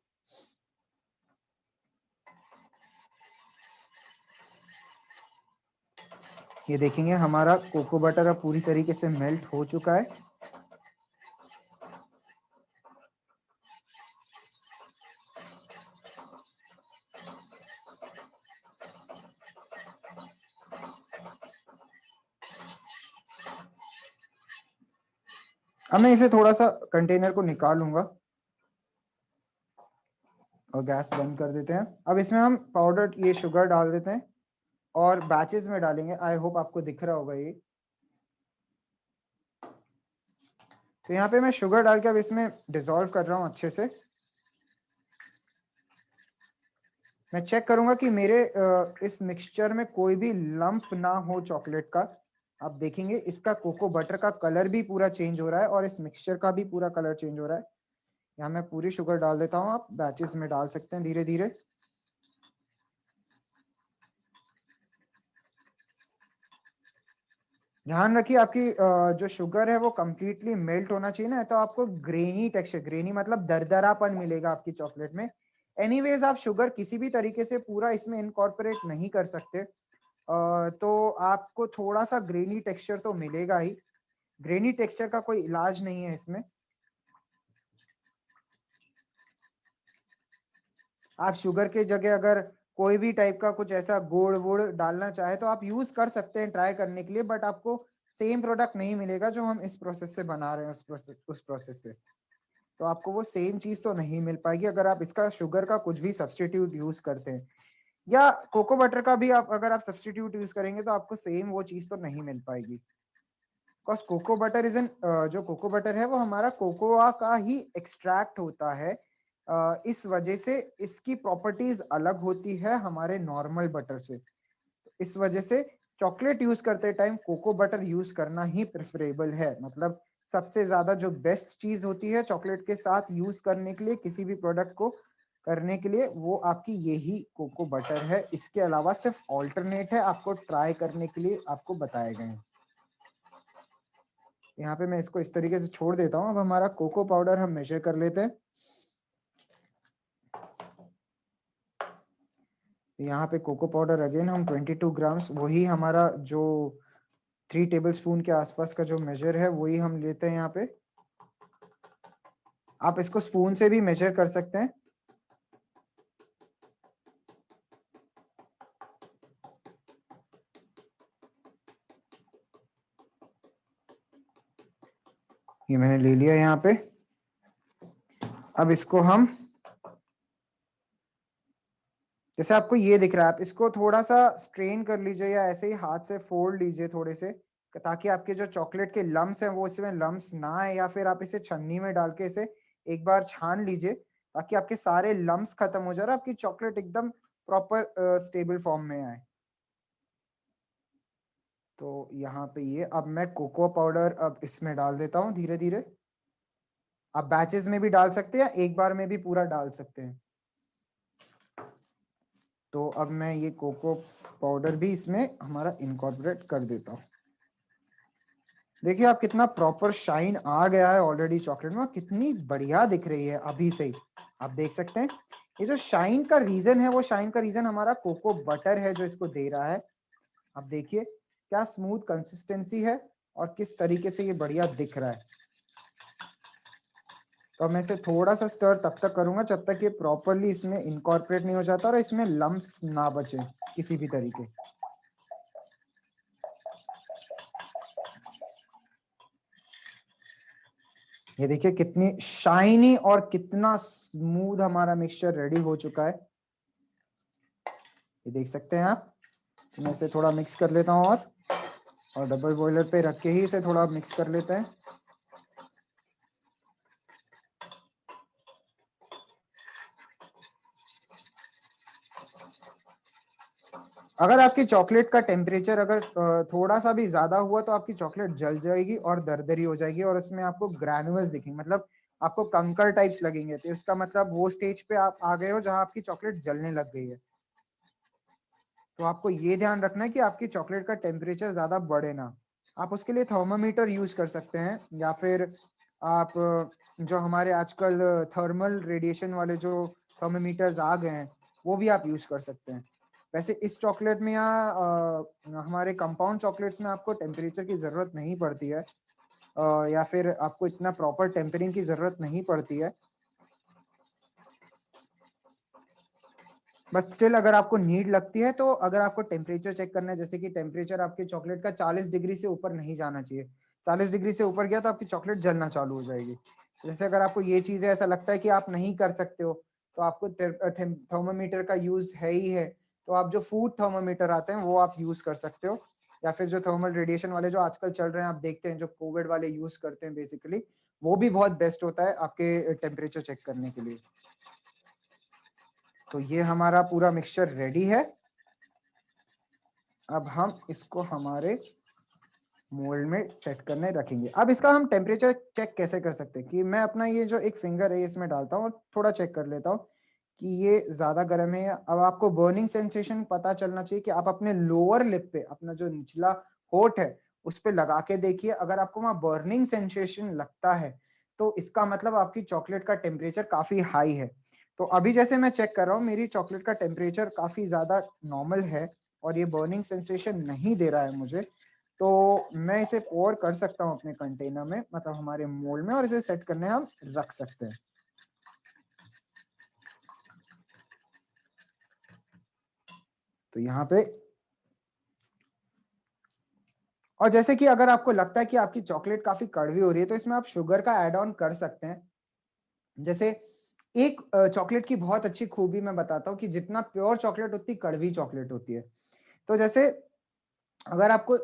ये देखेंगे हमारा कोको बटर अब पूरी तरीके से मेल्ट हो चुका है। अब मैं इसे थोड़ा सा कंटेनर को निकालूंगा और गैस बंद कर देते हैं। अब इसमें हम पाउडर ये शुगर डाल देते हैं और बैचेस में डालेंगे। आई होप आपको दिख रहा होगा ये। तो यहाँ पे मैं शुगर डाल के अब इसमें डिसॉल्व कर रहा हूँ अच्छे से। मैं चेक करूंगा कि मेरे इस मिक्सचर में कोई भी लंप ना हो चॉकलेट का। आप देखेंगे इसका कोको बटर का कलर भी पूरा चेंज हो रहा है और इस मिक्सचर का भी पूरा कलर चेंज हो रहा है। यहाँ मैं पूरी शुगर डाल देता हूँ, आप बैचेस में डाल सकते हैं धीरे धीरे। ध्यान रखिए आपकी जो शुगर है वो कंप्लीटली मेल्ट होना चाहिए ना, तो आपको ग्रेनी टेक्सचर, ग्रेनी मतलब दरदरापन मिलेगा आपकी चॉकलेट में। एनीवेज आप शुगर किसी भी तरीके से पूरा इसमें इनकॉर्पोरेट नहीं कर सकते, तो आपको थोड़ा सा ग्रेनी टेक्सचर तो मिलेगा ही। ग्रेनी टेक्सचर का कोई इलाज नहीं है इसमें। आप शुगर के जगह अगर कोई भी टाइप का कुछ ऐसा गुड़ वुड़ डालना चाहे तो आप यूज कर सकते हैं ट्राई करने के लिए, बट आपको सेम प्रोडक्ट नहीं मिलेगा जो हम इस प्रोसेस से बना रहे हैं उस प्रोसेस से। तो आपको वो सेम चीज तो नहीं मिल पाएगी अगर आप इसका शुगर का कुछ भी सब्सटीट्यूट यूज करते हैं, या कोको बटर का भी आप अगर आप सब्सटीट्यूट यूज करेंगे तो आपको सेम वो चीज तो नहीं मिल पाएगी। Because cocoa butter is an, जो कोको बटर है वो हमारा कोकोआ का ही एक्सट्रैक्ट होता है। इस वजह से इसकी प्रॉपर्टीज अलग होती है हमारे नॉर्मल बटर से। इस वजह से चॉकलेट यूज करते टाइम कोको बटर यूज करना ही प्रेफरेबल है। मतलब सबसे ज्यादा जो बेस्ट चीज होती है चॉकलेट के साथ यूज करने के लिए, किसी भी प्रोडक्ट को करने के लिए, वो आपकी यही कोको बटर है। इसके अलावा सिर्फ ऑल्टरनेट है आपको ट्राई करने के लिए आपको बताए गए हैं। यहाँ पे मैं इसको इस तरीके से छोड़ देता हूँ। अब हमारा कोको पाउडर हम मेजर कर लेते हैं। यहाँ पे कोको पाउडर अगेन हम 22 ग्राम्स, वही हमारा जो 3 टेबल स्पून के आसपास का जो मेजर है वही हम लेते हैं यहाँ पे। आप इसको स्पून से भी मेजर कर सकते हैं। ये मैंने ले लिया यहाँ पे। अब इसको हम, जैसे आपको ये दिख रहा है, आप इसको थोड़ा सा स्ट्रेन कर लीजिए या ऐसे ही हाथ से फोल्ड लीजिए थोड़े से, ताकि आपके जो चॉकलेट के लम्स हैं वो इसमें लम्स ना आए, या फिर आप इसे छन्नी में डाल के इसे एक बार छान लीजिए ताकि आपके सारे लम्स खत्म हो जाए और आपकी चॉकलेट एकदम प्रॉपर स्टेबल फॉर्म में आए। तो यहाँ पे ये अब मैं कोको पाउडर अब इसमें डाल देता हूँ धीरे धीरे। आप बैचेस में भी डाल सकते हैं, एक बार में भी पूरा डाल सकते हैं। तो अब मैं ये कोको पाउडर भी इसमें हमारा इनकॉर्पोरेट कर देता हूँ। देखिए आप कितना प्रॉपर शाइन आ गया है ऑलरेडी चॉकलेट में, कितनी बढ़िया दिख रही है अभी से ही आप देख सकते हैं। ये जो शाइन का रीजन है वो शाइन का रीजन हमारा कोको बटर है जो इसको दे रहा है। आप देखिए क्या स्मूथ कंसिस्टेंसी है और किस तरीके से ये बढ़िया दिख रहा है। तो मैं इसे थोड़ा सा स्टर तब तक करूंगा जब तक ये प्रॉपरली इसमें इनकॉर्पोरेट नहीं हो जाता और इसमें लम्प्स ना बचे किसी भी तरीके। ये देखिए कितनी शाइनी और कितना स्मूथ हमारा मिक्सचर रेडी हो चुका है, ये देख सकते हैं आप। तो मैं इसे थोड़ा मिक्स कर लेता हूँ और डबल बॉयलर पे रख के ही इसे थोड़ा मिक्स कर लेते हैं। अगर आपकी चॉकलेट का टेम्परेचर अगर थोड़ा सा भी ज्यादा हुआ तो आपकी चॉकलेट जल जाएगी और दरदरी हो जाएगी और उसमें आपको ग्रैनुअल्स दिखेंगे, मतलब आपको कंकर टाइप्स लगेंगे। तो इसका मतलब वो स्टेज पे आप आ गए हो जहां आपकी चॉकलेट जलने लग गई है। तो आपको ये ध्यान रखना है कि आपकी चॉकलेट का टेम्परेचर ज्यादा बढ़े ना। आप उसके लिए थर्मामीटर यूज कर सकते हैं, या फिर आप जो हमारे आजकल थर्मल रेडिएशन वाले जो थर्मामीटर्स आ गए हैं वो भी आप यूज कर सकते हैं। वैसे इस चॉकलेट में या हमारे कंपाउंड चॉकलेट्स में आपको टेम्परेचर की जरूरत नहीं पड़ती है, या फिर आपको इतना प्रॉपर टेम्परिंग की जरूरत नहीं पड़ती है। बट स्टिल अगर आपको नीड लगती है तो अगर आपको टेम्परेचर चेक करना है, जैसे कि टेम्परेचर आपके चॉकलेट का 40 डिग्री से ऊपर नहीं जाना चाहिए। 40 डिग्री से ऊपर गया तो आपकी चॉकलेट जलना चालू हो जाएगी। जैसे अगर आपको ये चीजें ऐसा लगता है कि आप नहीं कर सकते हो तो आपको थर्मामीटर का यूज है ही है, तो आप जो फूड थर्मामीटर आते हैं वो आप यूज कर सकते हो, या फिर जो थर्मल रेडिएशन वाले जो आजकल चल रहे हैं आप देखते हैं जो कोविड वाले यूज करते हैं बेसिकली, वो भी बहुत बेस्ट होता है आपके टेम्परेचर चेक करने के लिए। तो ये हमारा पूरा मिक्सचर रेडी है। अब हम इसको हमारे मोल्ड में सेट करने रखेंगे। अब इसका हम टेम्परेचर चेक कैसे कर सकते हैं कि मैं अपना ये जो एक फिंगर है इसमें डालता हूँ और थोड़ा चेक कर लेता हूँ कि ये ज्यादा गर्म है। अब आपको बर्निंग सेंसेशन पता चलना चाहिए कि आप अपने लोअर लिप पे, अपना जो निचला होठ है उस पे लगा के देखिए। अगर आपको वहां बर्निंग सेंसेशन लगता है तो इसका मतलब आपकी चॉकलेट का टेम्परेचर काफी हाई है। तो अभी जैसे मैं चेक कर रहा हूँ मेरी चॉकलेट का टेम्परेचर काफी ज्यादा नॉर्मल है और ये बर्निंग सेंसेशन नहीं दे रहा है मुझे, तो मैं इसे पोर कर सकता हूँ अपने कंटेनर में, मतलब हमारे मोल्ड में, और इसे सेट करने हम रख सकते हैं। तो यहाँ पे, और जैसे कि अगर आपको लगता है कि आपकी चॉकलेट काफी कड़वी हो रही है तो इसमें आप शुगर का ऐड ऑन कर सकते हैं। जैसे एक चॉकलेट की बहुत अच्छी खूबी मैं बताता हूँ कि जितना प्योर चॉकलेट उतनी कड़वी चॉकलेट होती है। तो जैसे अगर आपको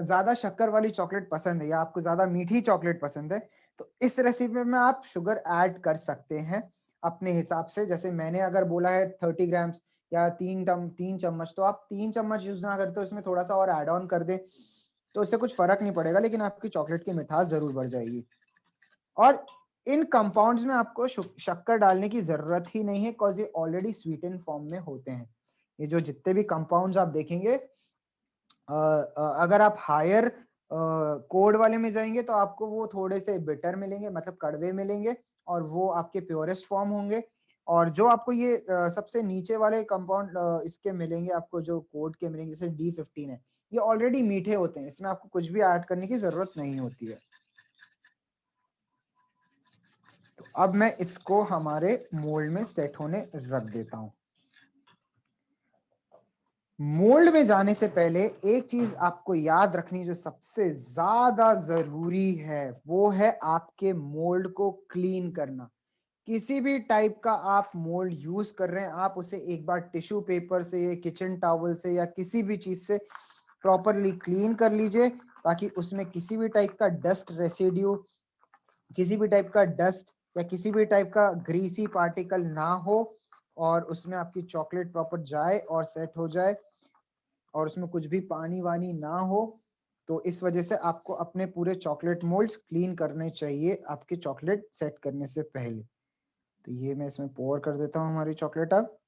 ज्यादा शक्कर वाली चॉकलेट पसंद है या आपको ज्यादा मीठी चॉकलेट पसंद है तो इस रेसिपी में आप शुगर ऐड कर सकते हैं अपने हिसाब से। जैसे मैंने अगर बोला है 30 ग्राम्स या 3 चम्मच, तो आप 3 चम्मच यूज ना करते उसमें थोड़ा सा और ऐड ऑन कर दे तो इससे कुछ फर्क नहीं पड़ेगा, लेकिन आपकी चॉकलेट की मिठास जरूर बढ़ जाएगी। और इन कंपाउंड्स में आपको शक्कर डालने की जरूरत ही नहीं है, बिकॉज ये ऑलरेडी स्वीटेन फॉर्म में होते हैं। ये जो जितने भी कंपाउंड्स आप देखेंगे, अगर आप हायर कोड वाले में जाएंगे तो आपको वो थोड़े से बिटर मिलेंगे, मतलब कड़वे मिलेंगे, और वो आपके प्योरेस्ट फॉर्म होंगे। और जो आपको ये सबसे नीचे वाले कंपाउंड इसके मिलेंगे, आपको जो कोड के मिलेंगे जैसे D15 है, ये ऑलरेडी मीठे होते हैं, इसमें आपको कुछ भी ऐड करने की जरूरत नहीं होती है। तो अब मैं इसको हमारे मोल्ड में सेट होने रख देता हूं। मोल्ड में जाने से पहले एक चीज आपको याद रखनी जो सबसे ज्यादा जरूरी है वो है आपके मोल्ड को क्लीन करना। किसी भी टाइप का आप मोल्ड यूज कर रहे हैं आप उसे एक बार टिश्यू पेपर से, किचन टॉवल से या किसी भी चीज से प्रॉपरली क्लीन कर लीजिए, ताकि उसमें किसी भी टाइप का डस्ट रेसिड्यू, किसी भी टाइप का डस्ट या किसी भी टाइप का ग्रीसी पार्टिकल ना हो, और उसमें आपकी चॉकलेट प्रॉपर जाए और सेट हो जाए, और उसमें कुछ भी पानी वानी ना हो। तो इस वजह से आपको अपने पूरे चॉकलेट मोल्ड्स क्लीन करने चाहिए आपके चॉकलेट सेट करने से पहले। तो ये मैं इसमें पोर कर देता हूँ हमारी चॉकलेट। अब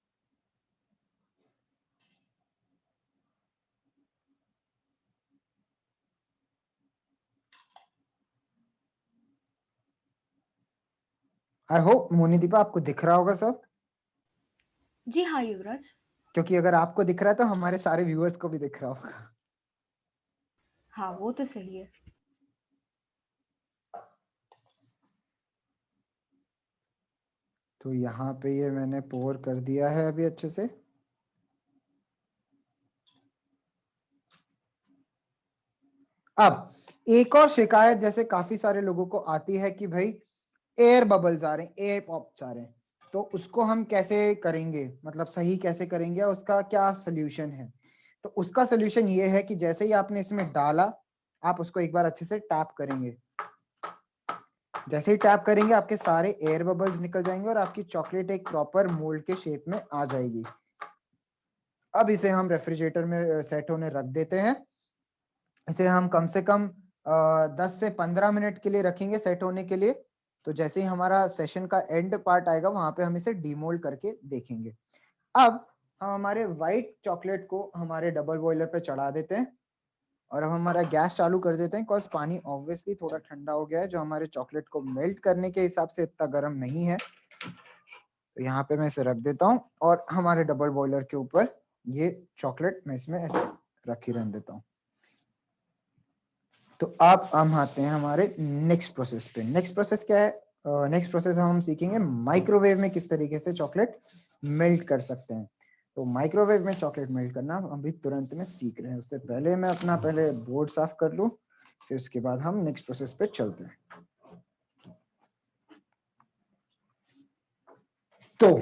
आई होप मोनिदीपा आपको दिख रहा होगा सब, जी हाँ युवराज। क्योंकि अगर आपको दिख रहा है तो हमारे सारे व्यूअर्स को भी दिख रहा होगा। हाँ वो तो सही है। तो यहाँ पे ये मैंने पोर कर दिया है अभी अच्छे से। अब एक और शिकायत जैसे काफी सारे लोगों को आती है कि भाई एयर बबल्स आ रहे हैं, एयर पॉप्स आ रहे हैं, तो उसको हम कैसे करेंगे, मतलब सही कैसे करेंगे, उसका क्या सोल्यूशन है। तो उसका सोल्यूशन ये है कि जैसे ही आपने इसमें डाला आप उसको एक बार अच्छे से टैप करेंगे। जैसे ही टैप करेंगे आपके सारे एयर बबल्स निकल जाएंगे और आपकी चॉकलेट एक प्रॉपर मोल्ड के शेप में आ जाएगी। अब इसे हम रेफ्रिजरेटर में सेट होने रख देते हैं। इसे हम कम से कम 10 से 15 मिनट के लिए रखेंगे सेट होने के लिए। तो जैसे ही हमारा सेशन का एंड पार्ट आएगा वहां पे हम इसे डीमोल्ड करके देखेंगे। अब हम हमारे व्हाइट चॉकलेट को हमारे डबल बॉयलर पे चढ़ा देते हैं। और अब हमारा गैस चालू कर देते हैं, बिकॉज पानी ऑब्वियसली थोड़ा ठंडा हो गया है, जो हमारे चॉकलेट को मेल्ट करने के हिसाब से इतना गर्म नहीं है। तो यहाँ पे मैं इसे रख देता हूँ और हमारे डबल बॉयलर के ऊपर ये चॉकलेट मैं इसमें ऐसे रख ही रहने देता हूँ। तो अब हम आते हैं हमारे नेक्स्ट प्रोसेस पे। नेक्स्ट प्रोसेस क्या है? नेक्स्ट प्रोसेस हम सीखेंगे माइक्रोवेव में किस तरीके से चॉकलेट मेल्ट कर सकते हैं। तो माइक्रोवेव में चॉकलेट मेल्ट करना हम अभी तुरंत में सीख रहे हैं। उससे पहले मैं अपना पहले बोर्ड साफ कर लूं, फिर उसके बाद हम नेक्स्ट प्रोसेस पे चलते हैं। तो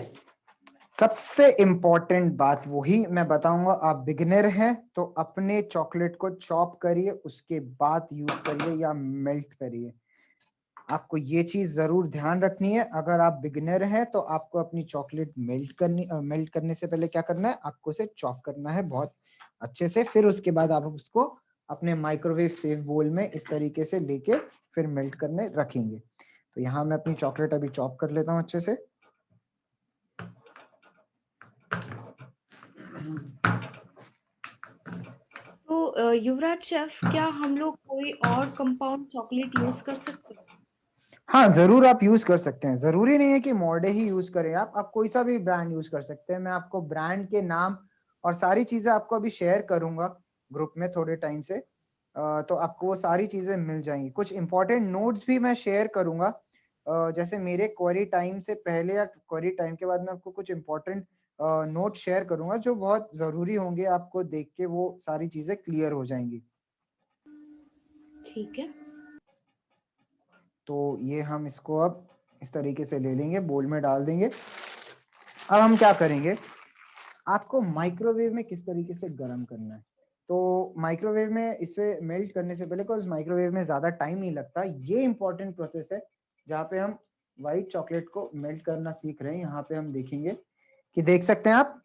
सबसे इंपॉर्टेंट बात वही मैं बताऊंगा। आप बिगिनर हैं तो अपने चॉकलेट को चॉप करिए, उसके बाद यूज करिए या मेल्ट करिए। आपको ये चीज जरूर ध्यान रखनी है। अगर आप बिगिनर हैं तो आपको अपनी चॉकलेट मेल्ट करने से पहले क्या करना है, आपको उसे चॉप करना है बहुत अच्छे से। फिर उसके बाद आप उसको अपने माइक्रोवेव सेफ बोल में इस तरीके से लेके फिर मेल्ट करने रखेंगे। तो यहाँ मैं अपनी चॉकलेट अभी चॉप कर लेता हूँ अच्छे से। तो युवराज शेफ, क्या हम लोग कोई और कंपाउंड चॉकलेट यूज कर सकते हैं? हाँ जरूर, आप यूज कर सकते हैं। जरूरी नहीं है कि मोर्डे ही यूज करें, आप कोई सा भी ब्रांड यूज कर सकते हैं। मैं आपको ब्रांड के नाम और सारी चीजें आपको अभी शेयर करूंगा ग्रुप में थोड़े टाइम से। तो आपको वो सारी चीजें मिल जाएंगी। कुछ इंपॉर्टेंट नोट्स भी मैं शेयर करूंगा। जैसे मेरे क्वेरी टाइम से पहले या क्वेरी टाइम के बाद मैं आपको कुछ इंपॉर्टेंट नोट शेयर करूंगा जो बहुत जरूरी होंगे। आपको देख के वो सारी चीजें क्लियर हो जाएंगी। ठीक है। तो ये हम इसको अब इस तरीके से ले लेंगे, बोल में डाल देंगे। अब हम क्या करेंगे, आपको माइक्रोवेव में किस तरीके से गर्म करना है। तो माइक्रोवेव में इसे मेल्ट करने से पहले, बिकॉज माइक्रोवेव में ज्यादा टाइम नहीं लगता, ये इंपॉर्टेंट प्रोसेस है जहाँ पे हम व्हाइट चॉकलेट को मेल्ट करना सीख रहे हैं। यहाँ पे हम देखेंगे कि देख सकते हैं आप,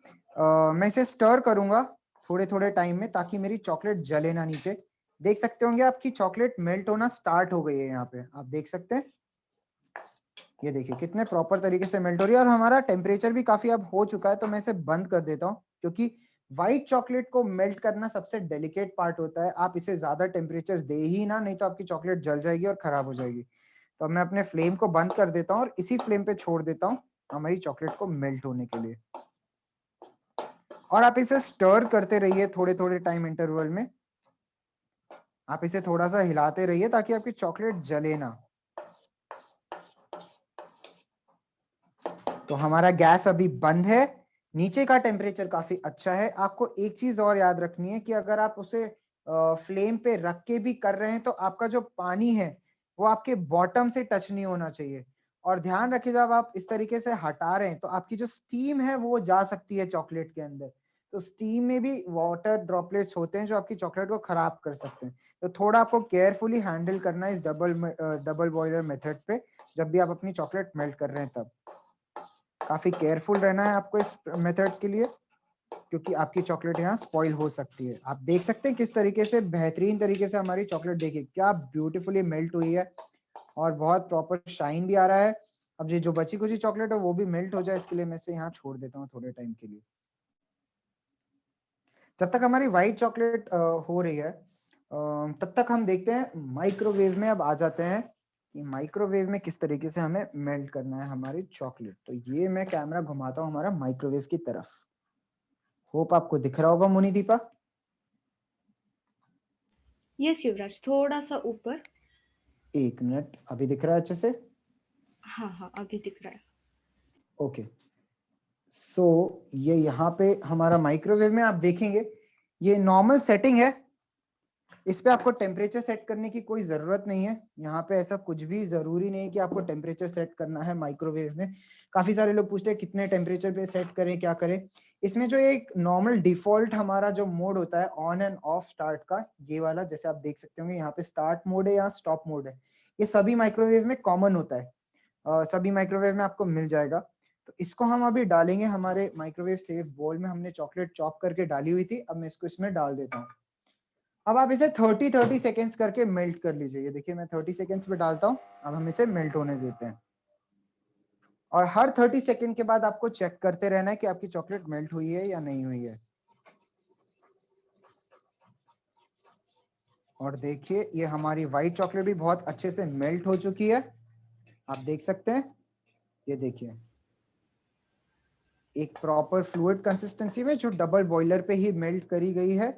मैं इसे स्टर करूंगा थोड़े थोड़े टाइम में ताकि मेरी चॉकलेट जले ना नीचे। देख सकते होंगे आपकी चॉकलेट मेल्ट होना स्टार्ट हो गई है। यहाँ पे आप देख सकते हैं, ये देखिए कितने प्रॉपर तरीके से मेल्ट हो रही है और हमारा टेम्परेचर भी काफी अब हो चुका है। तो मैं इसे बंद कर देता हूँ, क्योंकि व्हाइट चॉकलेट को मेल्ट करना सबसे डेलिकेट पार्ट होता है। आप इसे ज्यादा टेम्परेचर दे ही ना, नहीं तो आपकी चॉकलेट जल जाएगी और खराब हो जाएगी। तो अब मैं अपने फ्लेम को बंद कर देता हूँ और इसी फ्लेम पे छोड़ देता हूँ हमारी चॉकलेट को मेल्ट होने के लिए। और आप इसे स्टर करते रहिए थोड़े थोड़े टाइम इंटरवल में। आप इसे थोड़ा सा हिलाते रहिए ताकि आपकी चॉकलेट जले ना। तो हमारा गैस अभी बंद है, नीचे का टेम्परेचर काफी अच्छा है। आपको एक चीज और याद रखनी है कि अगर आप उसे फ्लेम पे रख के भी कर रहे हैं तो आपका जो पानी है वो आपके बॉटम से टच नहीं होना चाहिए। और ध्यान रखिए जब आप इस तरीके से हटा रहे हैं तो आपकी जो स्टीम है वो जा सकती है चॉकलेट के अंदर। तो स्टीम में भी वाटर ड्रॉपलेट्स होते हैं जो आपकी चॉकलेट को खराब कर सकते हैं। तो थोड़ा आपको केयरफुली हैंडल करना है इस डबल बॉयलर मेथड पे, जब भी आप अपनी चॉकलेट मेल्ट कर रहे हैं तब काफी केयरफुल रहना है आपको इस मेथड के लिए, क्योंकि आपकी चॉकलेट यहाँ स्पॉइल हो सकती है। आप देख सकते हैं किस तरीके से बेहतरीन तरीके से हमारी चॉकलेट, देखिए क्या ब्यूटीफुली मेल्ट हुई है और बहुत प्रॉपर शाइन भी आ रहा है। अब ये जो बची कुची चॉकलेट है वो भी मेल्ट हो जाए, इसके लिए मैं इसे यहाँ छोड़ देता हूँ थोड़े टाइम के लिए। जब तक हमारी व्हाइट चॉकलेट हो रही है तब तक हम देखते हैं माइक्रोवेव में। अब आ जाते हैं कि माइक्रोवेव में किस तरीके से हमें मेल्ट करना है हमारी चॉकलेट। तो ये मैं कैमरा घुमाता हूँ हमारा माइक्रोवेव की तरफ। होप आपको दिख रहा होगा मुनीदीपा। यस युवराज, थोड़ा सा ऊपर। एक मिनट, अभी दिख रहा है अच्छे से? हाँ हाँ, अभी दिख रहा है। ओके। सो ये यहाँ पे हमारा माइक्रोवेव में आप देखेंगे ये नॉर्मल सेटिंग है। इस पे आपको टेम्परेचर सेट करने की कोई जरूरत नहीं है। यहाँ पे ऐसा कुछ भी जरूरी नहीं है कि आपको टेम्परेचर सेट करना है माइक्रोवेव में। काफी सारे लोग पूछते हैं कितने टेम्परेचर पे सेट करें, क्या करें। इसमें जो एक नॉर्मल डिफॉल्ट हमारा जो मोड होता है ऑन एंड ऑफ स्टार्ट का, ये वाला जैसे आप देख सकते होंगे यहाँ पे स्टार्ट मोड है या स्टॉप मोड है, ये सभी माइक्रोवेव में कॉमन होता है। सभी माइक्रोवेव में आपको मिल जाएगा। तो इसको हम अभी डालेंगे हमारे माइक्रोवेव सेफ बोल में। हमने चॉकलेट चॉप करके डाली हुई थी, अब मैं इसको इसमें डाल देता हूँ। अब आप इसे 30 सेकेंड्स करके मेल्ट कर लीजिए। ये देखिए मैं 30 सेकेंड्स पे डालता हूँ, अब हम इसे मेल्ट होने देते हैं। और हर 30 सेकेंड के बाद आपको चेक करते रहना है कि आपकी चॉकलेट मेल्ट हुई है या नहीं हुई है। और देखिए ये हमारी व्हाइट चॉकलेट भी बहुत अच्छे से मेल्ट हो चुकी है, आप देख सकते हैं। ये देखिए एक प्रॉपर फ्लूइड कंसिस्टेंसी में जो डबल बॉयलर पे ही मेल्ट करी गई है।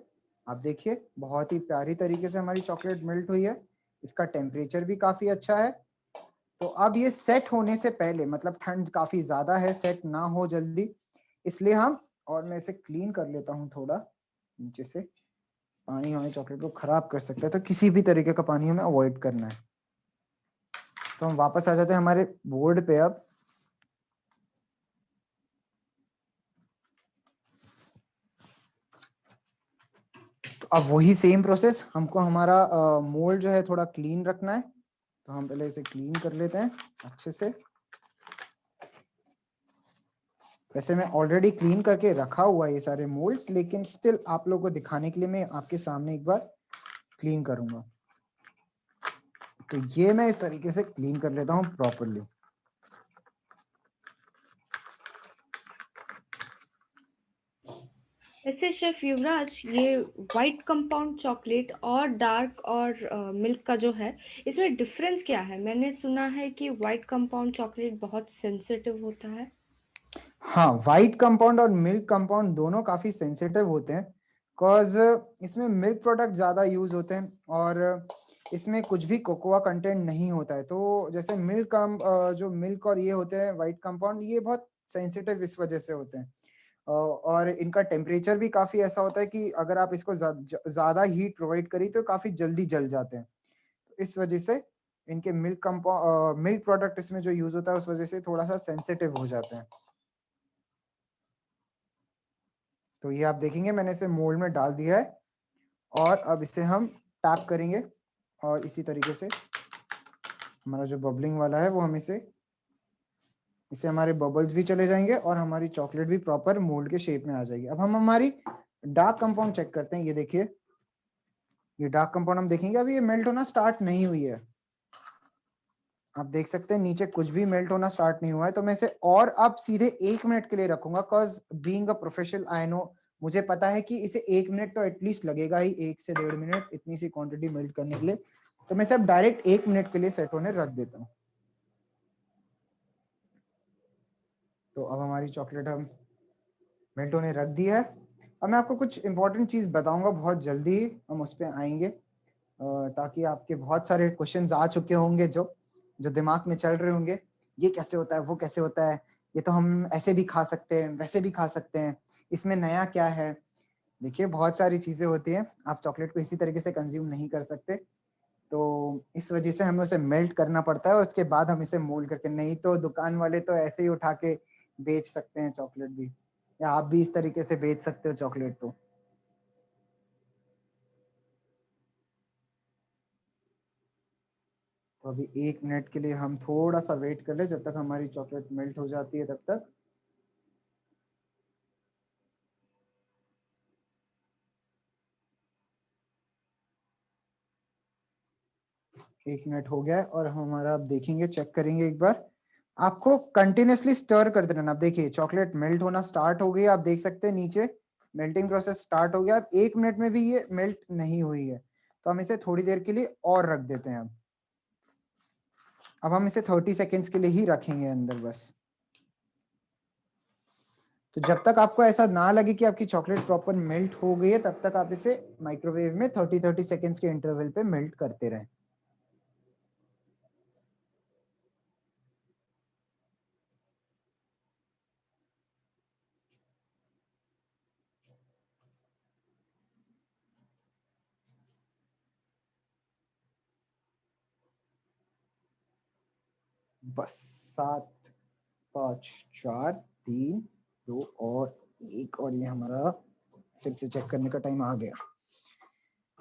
आप देखिए बहुत ही प्यारी तरीके से हमारी चॉकलेट मेल्ट हुई है। इसका टेम्परेचर भी काफी अच्छा है। तो अब ये सेट होने से पहले, मतलब ठंड काफी ज्यादा है, सेट ना हो जल्दी, इसलिए हम, और मैं इसे क्लीन कर लेता हूँ थोड़ा नीचे से। पानी हमारी चॉकलेट को खराब कर सकता है, तो किसी भी तरीके का पानी हमें अवॉइड करना है। तो हम वापस आ जाते हैं हमारे बोर्ड पे अब। तो अब वही सेम प्रोसेस, हमको हमारा मोल्ड जो है थोड़ा क्लीन रखना है, तो हम पहले इसे क्लीन कर लेते हैं अच्छे से। वैसे मैं ऑलरेडी क्लीन करके रखा हुआ है ये सारे मोल्ड्स, लेकिन स्टिल आप लोगों को दिखाने के लिए मैं आपके सामने एक बार क्लीन करूंगा। तो ये मैं इस तरीके से क्लीन कर लेता हूँ प्रॉपरली। वैसे शेफ युवराज, ये वाइट कंपाउंड चॉकलेट और डार्क और मिल्क का जो है, इसमें डिफरेंस क्या है? मैंने सुना है कि वाइट कंपाउंड चॉकलेट बहुत सेंसिटिव होता है। हाँ, व्हाइट कंपाउंड और मिल्क कंपाउंड दोनों काफी सेंसिटिव होते हैं, बिकॉज इसमें मिल्क प्रोडक्ट ज्यादा यूज होते हैं और इसमें कुछ भी कोकोआ कंटेंट नहीं होता है। तो जैसे जो मिल्क और ये होते हैं व्हाइट कंपाउंड, ये बहुत सेंसिटिव इस वजह से होते हैं। और इनका टेम्परेचर भी काफी ऐसा होता है कि अगर आप इसको ज्यादा हीट प्रोवाइड करी तो काफी जल्दी जल जाते हैं। इस वजह से इनके मिल्क प्रोडक्ट इसमें जो यूज होता है उस वजह से थोड़ा सा सेंसिटिव हो जाते हैं। तो ये आप देखेंगे मैंने इसे मोल्ड में डाल दिया है, और अब इसे हम टैप करेंगे, और इसी तरीके से हमारा जो बबलिंग वाला है वो हम इसे हमारे बबल्स भी चले जाएंगे और हमारी चॉकलेट भी प्रॉपर मोल्ड के शेप में आ जाएगी। अब हम हमारी डार्क कंपाउंड चेक करते हैं। ये देखिए ये डार्क कंपाउंड हम देखेंगे, अभी ये मेल्ट होना स्टार्ट नहीं हुई है। आप देख सकते हैं नीचे कुछ भी मेल्ट होना स्टार्ट नहीं हुआ है। तो मैं इसे और अब सीधे 1 मिनट के लिए रखूंगा, because being a professional I know, मुझे पता है कि इसे 1 मिनट तो एटलीस्ट लगेगा ही, 1 से 1.5 मिनट इतनी सी क्वांटिटी मेल्ट करने के लिए। तो मैं इसे अब डायरेक्ट 1 मिनट के लिए सेट होने रख देता हूँ। तो अब हमारी चॉकलेट हम मेल्ट होने रख दी है। अब मैं आपको कुछ इंपॉर्टेंट चीज बताऊंगा, बहुत जल्दी हम उस पर आएंगे, ताकि आपके बहुत सारे क्वेश्चंस आ चुके होंगे जो जो दिमाग में चल रहे होंगे। ये कैसे होता है, वो कैसे होता है, ये तो हम ऐसे भी खा सकते हैं, वैसे भी खा सकते हैं, इसमें नया क्या है। देखिए बहुत सारी चीजें होती हैं, आप चॉकलेट को इसी तरीके से कंज्यूम नहीं कर सकते। तो इस वजह से हमें उसे मेल्ट करना पड़ता है और उसके बाद हम इसे मोल्ड करके, नहीं तो दुकान वाले तो ऐसे ही उठा के बेच सकते हैं चॉकलेट भी, या आप भी इस तरीके से बेच सकते हो चॉकलेट। तो अभी 1 मिनट के लिए हम थोड़ा सा वेट कर ले, जब तक हमारी चॉकलेट मेल्ट हो जाती है तब तक। 1 मिनट हो गया है और हमारा अब देखेंगे, चेक करेंगे एक बार। आपको कंटिन्यूअसली स्टर करते रहना। आप देखिए चॉकलेट मेल्ट होना स्टार्ट हो गई, आप देख सकते हैं नीचे मेल्टिंग प्रोसेस स्टार्ट हो गया। अब 1 मिनट में भी ये मेल्ट नहीं हुई है, तो हम इसे थोड़ी देर के लिए और रख देते हैं। अब हम इसे 30 सेकेंड्स के लिए ही रखेंगे अंदर बस। तो जब तक आपको ऐसा ना लगे कि आपकी चॉकलेट प्रॉपर मेल्ट हो गई है, तब तक आप इसे माइक्रोवेव में 30-30 सेकेंड्स के इंटरवल पे मेल्ट करते रहें। बस 7, 5, 4, 3, 2 और 1, और ये हमारा फिर से चेक करने का टाइम आ गया।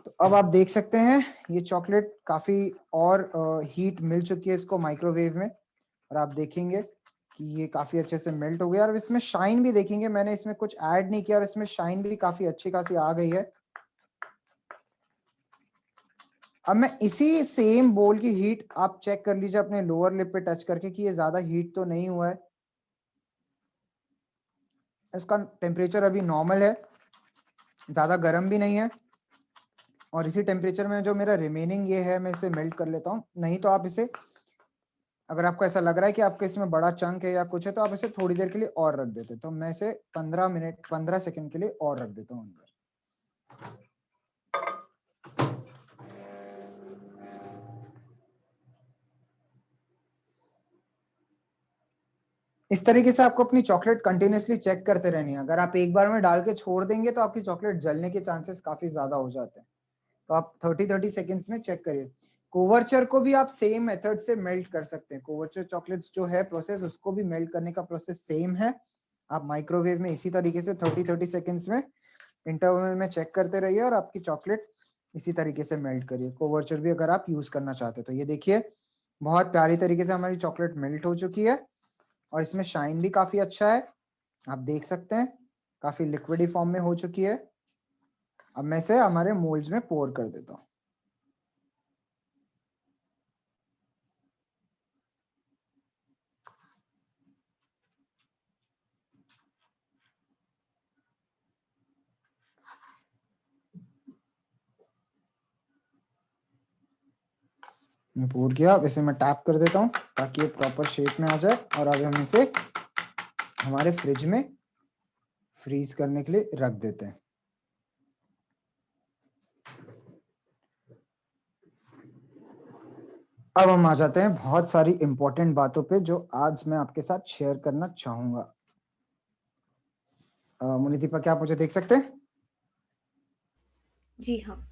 तो अब आप देख सकते हैं ये चॉकलेट काफी और हीट मिल चुकी है इसको माइक्रोवेव में, और आप देखेंगे कि ये काफी अच्छे से मेल्ट हो गया। और इसमें शाइन भी देखेंगे, मैंने इसमें कुछ ऐड नहीं किया और इसमें शाइन भी काफी अच्छी खासी आ गई है। अब मैं इसी सेम बोल की हीट आप चेक कर लीजिए अपने लोअर लिप पे टच करके कि ये ज्यादा हीट तो नहीं हुआ है। इसका टेम्परेचर अभी नॉर्मल है, ज्यादा गर्म भी नहीं है। और इसी टेम्परेचर में जो मेरा रिमेनिंग ये है मैं इसे मेल्ट कर लेता हूँ। नहीं तो आप इसे, अगर आपको ऐसा लग रहा है कि आपके इसमें बड़ा चंक है या कुछ है, तो आप इसे थोड़ी देर के लिए और रख देते। तो मैं इसे 15 सेकंड के लिए और रख देता हूँ अंदर। इस तरीके से आपको अपनी चॉकलेट कंटिन्यूअसली चेक करते रहनी है। अगर आप एक बार में डाल के छोड़ देंगे तो आपकी चॉकलेट जलने के चांसेस काफी ज्यादा हो जाते हैं। तो आप 30 सेकंड्स में चेक करिए। कोवर्चर को भी आप सेम मेथड से मेल्ट कर सकते हैं। कोवर्चर चॉकलेट्स जो है प्रोसेस, उसको भी मेल्ट करने का प्रोसेस सेम है। आप माइक्रोवेव में इसी तरीके से 30 सेकंड्स में इंटरवल में चेक करते रहिए और आपकी चॉकलेट इसी तरीके से मेल्ट करिए। कोवर्चर भी अगर आप यूज करना चाहते हैं तो ये देखिए बहुत प्यारी तरीके से हमारी चॉकलेट मेल्ट हो चुकी है और इसमें शाइन भी काफी अच्छा है, आप देख सकते हैं काफी लिक्विडी फॉर्म में हो चुकी है। अब मैं इसे हमारे मोल्ड्स में पोर कर देता हूँ। मैं पोर किया, अब इसे मैं टैप कर देता हूँ ताकि ये प्रॉपर शेप में आ जाए और अब हम इसे हमारे फ्रिज में फ्रीज करने के लिए रख देते हैं। अब हम आ जाते हैं बहुत सारी इंपॉर्टेंट बातों पे जो आज मैं आपके साथ शेयर करना चाहूंगा। मुनिदीपा, क्या आप मुझे देख सकते हैं? जी हाँ।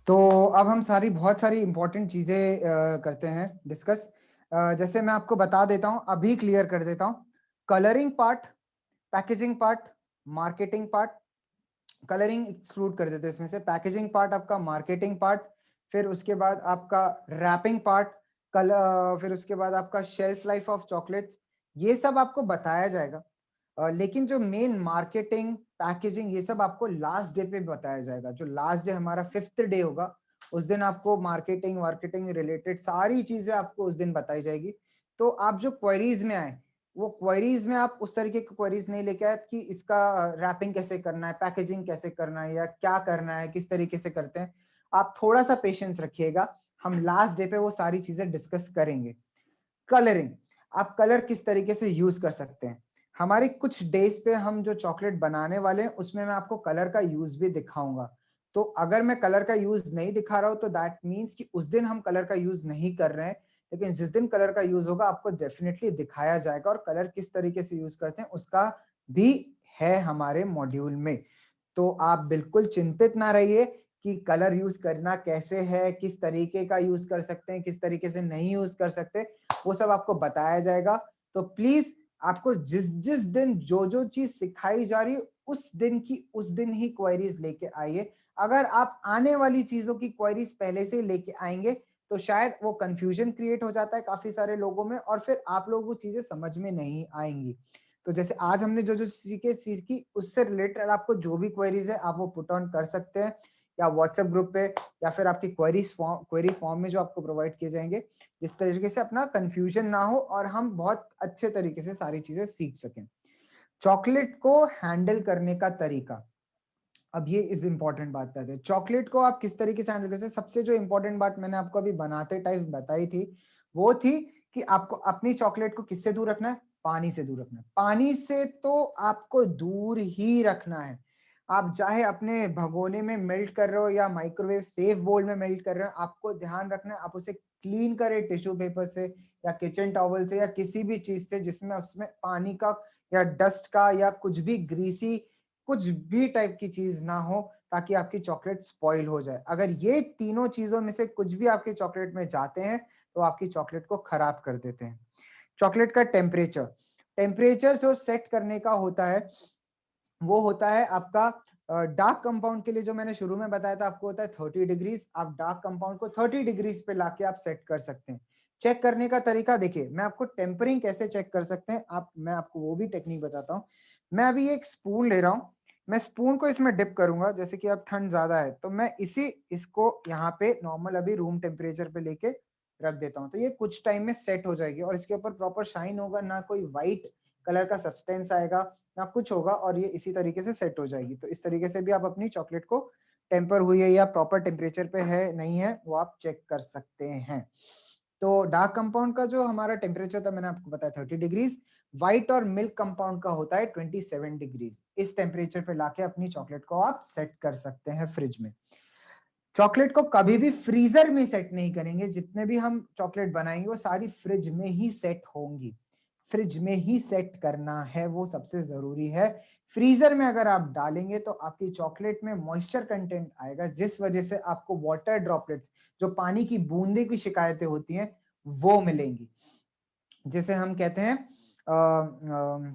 तो अब हम बहुत सारी इंपॉर्टेंट चीजें करते हैं डिस्कस। जैसे मैं आपको बता देता हूं, अभी क्लियर कर देता हूं। Colouring part, packaging part, marketing part. Colouring exclude कर देते हैं इसमें से। पैकेजिंग पार्ट आपका, मार्केटिंग पार्ट, फिर उसके बाद आपका रैपिंग पार्ट, फिर उसके बाद आपका शेल्फ लाइफ ऑफ चॉकलेट्स, ये सब आपको बताया जाएगा। लेकिन जो मेन मार्केटिंग, पैकेजिंग, ये सब आपको लास्ट डे पे बताया जाएगा। जो लास्ट डे हमारा 5th डे होगा, उस दिन आपको मार्केटिंग मार्केटिंग रिलेटेड सारी चीजें आपको उस दिन बताई जाएगी। तो आप जो क्वेरीज में आए, वो क्वेरीज में आप उस तरीके की क्वेरीज नहीं लेके आए कि इसका रैपिंग कैसे करना है, पैकेजिंग कैसे करना है, या क्या करना है, किस तरीके से करते हैं। आप थोड़ा सा पेशेंस रखिएगा, हम लास्ट डे पे वो सारी चीजें डिस्कस करेंगे। कलरिंग, आप कलर किस तरीके से यूज कर सकते हैं। हमारी कुछ डेज पे हम जो चॉकलेट बनाने वाले हैं उसमें मैं आपको कलर का यूज भी दिखाऊंगा। तो अगर मैं कलर का यूज नहीं दिखा रहा हूं तो दैट मीन्स कि उस दिन हम कलर का यूज नहीं कर रहे हैं। लेकिन जिस दिन कलर का यूज होगा आपको डेफिनेटली दिखाया जाएगा, और कलर किस तरीके से यूज करते हैं उसका भी है हमारे मॉड्यूल में। तो आप बिल्कुल चिंतित ना रहिए कि कलर यूज करना कैसे है, किस तरीके का यूज कर सकते हैं, किस तरीके से नहीं यूज कर सकते, वो सब आपको बताया जाएगा। तो प्लीज आपको जिस जिस दिन जो जो चीज सिखाई जा रही है उस दिन की उस दिन ही क्वेरीज लेके आइए। अगर आप आने वाली चीजों की क्वेरीज पहले से लेके आएंगे तो शायद वो कंफ्यूजन क्रिएट हो जाता है काफी सारे लोगों में, और फिर आप लोगों को चीजें समझ में नहीं आएंगी। तो जैसे आज हमने जो जो सीखी उससे रिलेटेड आपको जो भी क्वेरीज है आप वो पुट ऑन कर सकते हैं, या व्हाट्सएप ग्रुप पे, या फिर आपकी क्वेरी फॉर्म में जो आपको प्रोवाइड किए जाएंगे, जिस तरीके से अपना कंफ्यूजन ना हो और हम बहुत अच्छे तरीके से सारी चीजें सीख सकें। चॉकलेट को हैंडल करने का तरीका, अब ये इज इंपॉर्टेंट बात करते हैं। चॉकलेट को आप किस तरीके से हैंडल करते हैं, सबसे जो इंपॉर्टेंट बात मैंने आपको अभी बनाते टाइम बताई थी वो थी कि आपको अपनी चॉकलेट को किससे दूर रखना है, पानी से दूर रखना है। पानी से तो आपको दूर ही रखना है। आप चाहे अपने भगोने में मेल्ट कर रहे हो या माइक्रोवेव सेफ बोल में मेल्ट कर रहे हो, आपको ध्यान रखना है आप उसे क्लीन करें टिश्यू पेपर से या किचन टॉवल से या किसी भी चीज से जिसमें उसमें पानी का या डस्ट का या कुछ भी ग्रीसी कुछ भी टाइप की चीज ना हो, ताकि आपकी चॉकलेट स्पॉइल हो जाए। अगर ये तीनों चीजों में से कुछ भी आपकी चॉकलेट में जाते हैं तो आपकी चॉकलेट को खराब कर देते हैं। चॉकलेट का टेम्परेचर, टेम्परेचर जो सेट करने का होता है वो होता है आपका डार्क कंपाउंड के लिए, जो मैंने शुरू में बताया था आपको, होता है 30 डिग्रीज। आप डार्क कंपाउंड को 30 डिग्रीज पे लाके आप सेट कर सकते हैं। चेक करने का तरीका देखिए, मैं आपको टेम्परिंग कैसे चेक कर सकते हैं मैं आपको वो भी टेक्निक बताता हूँ। मैं अभी एक स्पून ले रहा हूँ, मैं स्पून को इसमें डिप करूंगा, जैसे कि अब ठंड ज्यादा है तो मैं इसको यहाँ पे नॉर्मल अभी रूम टेम्परेचर पे लेके रख देता हूँ। तो ये कुछ टाइम में सेट हो जाएगी और इसके ऊपर प्रॉपर शाइन होगा, ना कोई व्हाइट कलर का सब्सटेंस आएगा ना कुछ होगा, और ये इसी तरीके से सेट हो जाएगी। तो इस तरीके से भी आप अपनी चॉकलेट को टेम्पर हुई है या प्रॉपर टेम्परेचर पे है नहीं है, वो आप चेक कर सकते हैं। तो डार्क कंपाउंड का जो हमारा टेम्परेचर था मैंने आपको बताया 30 डिग्रीज, व्हाइट और मिल्क कंपाउंड का होता है 27 डिग्रीज। इस टेम्परेचर पे लाके अपनी चॉकलेट को आप सेट कर सकते हैं फ्रिज में। चॉकलेट को कभी भी फ्रीजर में सेट नहीं करेंगे, जितने भी हम चॉकलेट बनाएंगे वो सारी फ्रिज में ही सेट होंगी, फ्रिज में ही सेट करना है, वो सबसे जरूरी है। फ्रीजर में अगर आप डालेंगे तो आपकी चॉकलेट में मॉइस्चर कंटेंट आएगा, जिस वजह से आपको वाटर ड्रॉपलेट्स, जो पानी की बूंदे की शिकायतें होती हैं, वो मिलेंगी, जिसे हम कहते हैं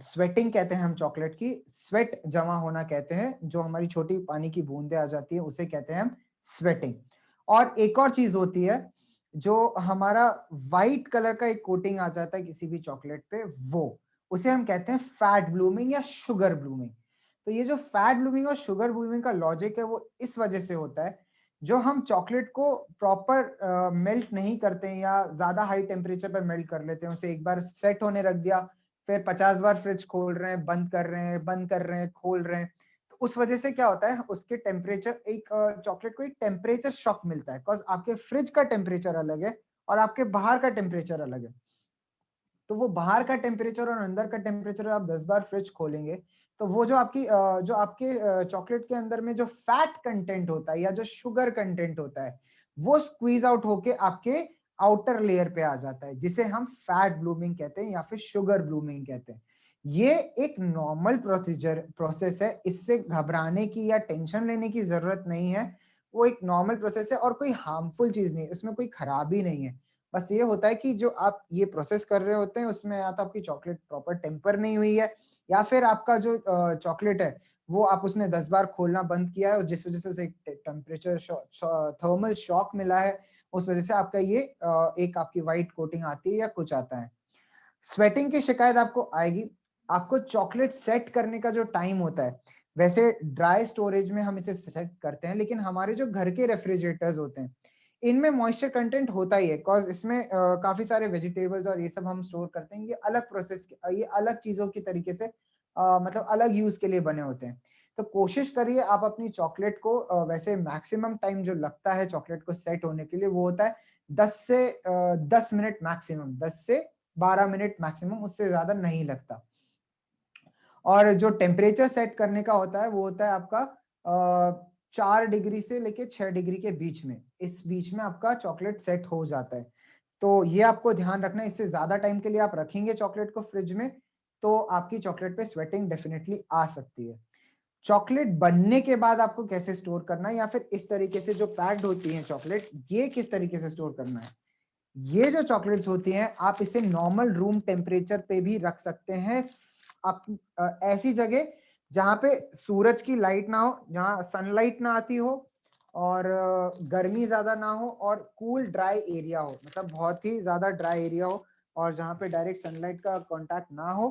स्वेटिंग कहते हैं हम चॉकलेट की, स्वेट जमा होना कहते हैं, जो हमारी छोटी पानी की बूंदें आ जाती है उसे कहते हैं हम स्वेटिंग। और एक और चीज होती है, जो हमारा व्हाइट कलर का एक कोटिंग आ जाता है किसी भी चॉकलेट पे, वो उसे हम कहते हैं फैट ब्लूमिंग या शुगर ब्लूमिंग। तो ये जो फैट ब्लूमिंग और शुगर ब्लूमिंग का लॉजिक है वो इस वजह से होता है, जो हम चॉकलेट को प्रॉपर मेल्ट नहीं करते हैं या ज्यादा हाई टेम्परेचर पर मेल्ट कर लेते हैं, उसे एक बार सेट होने रख दिया, फिर 50 बार फ्रिज खोल रहे हैं, बंद कर रहे हैं, बंद कर रहे हैं, खोल रहे हैं, तो उस वजह से क्या होता है, उसके टेम्परेचर, एक चॉकलेट को एक टेम्परेचर शॉक मिलता है, बिकॉज आपके फ्रिज का टेम्परेचर अलग है और आपके बाहर का टेम्परेचर अलग है। तो वो बाहर का टेम्परेचर और अंदर का टेम्परेचर आप 10 बार फ्रिज खोलेंगे तो वो जो आपके चॉकलेट के अंदर में जो फैट कंटेंट होता है या जो शुगर कंटेंट होता है, वो स्क्वीज आउट होके आपके आउटर लेयर पे आ जाता है, जिसे हम फैट ब्लूमिंग कहते हैं या फिर शुगर ब्लूमिंग कहते हैं। ये एक नॉर्मल प्रोसेस है, इससे घबराने की या टेंशन लेने की जरूरत नहीं है। वो एक नॉर्मल प्रोसेस है और कोई हार्मफुल चीज नहीं है, उसमें कोई खराबी नहीं है। बस ये होता है कि जो आप ये प्रोसेस कर रहे होते हैं उसमें या तो आपकी चॉकलेट प्रॉपर टेम्पर नहीं हुई है, या फिर आपका जो चॉकलेट है वो आप उसने 10 बार खोलना बंद किया है और जिस वजह से उसे टेम्परेचर थर्मल शॉक मिला है, उस वजह से आपका ये एक आपकी व्हाइट कोटिंग आती है या कुछ आता है। स्वेटिंग की शिकायत आपको आएगी। आपको चॉकलेट सेट करने का जो टाइम होता है, वैसे ड्राई स्टोरेज में हम इसे सेट करते हैं, लेकिन हमारे जो घर के रेफ्रिजरेटर्स होते हैं इनमें मॉइस्चर कंटेंट होता ही है, बिकॉज इसमें काफी सारे वेजिटेबल्स और ये सब हम स्टोर करते हैं। ये अलग प्रोसेस, ये अलग चीजों की तरीके से मतलब अलग यूज के लिए बने होते हैं। तो कोशिश करिए आप अपनी चॉकलेट को वैसे मैक्सिमम टाइम जो लगता है चॉकलेट को सेट होने के लिए वो होता है 10 मिनट मैक्सिमम, 10 से 12 मिनट मैक्सिमम, उससे ज्यादा नहीं लगता। और जो टेम्परेचर सेट करने का होता है वो होता है आपका 4 डिग्री से लेके 6 डिग्री के बीच में, इस बीच में आपका चॉकलेट सेट हो जाता है। तो ये आपको ध्यान रखना है, इससे ज्यादा टाइम के लिए आप रखेंगे चॉकलेट को फ्रिज में तो आपकी चॉकलेट पे स्वेटिंग डेफिनेटली आ सकती है। चॉकलेट बनने के बाद आपको कैसे स्टोर करना है, या फिर इस तरीके से जो पैक्ड होती है चॉकलेट, ये किस तरीके से स्टोर करना है। ये जो चॉकलेट्स होती हैं आप इसे नॉर्मल रूम टेम्परेचर पे भी रख सकते हैं। आप ऐसी जगह जहां पे सूरज की लाइट ना हो, जहां सनलाइट ना आती हो और गर्मी ज्यादा ना हो और कूल ड्राई एरिया हो, मतलब बहुत ही ज्यादा ड्राई एरिया हो और जहां पे डायरेक्ट सनलाइट का कांटेक्ट ना हो,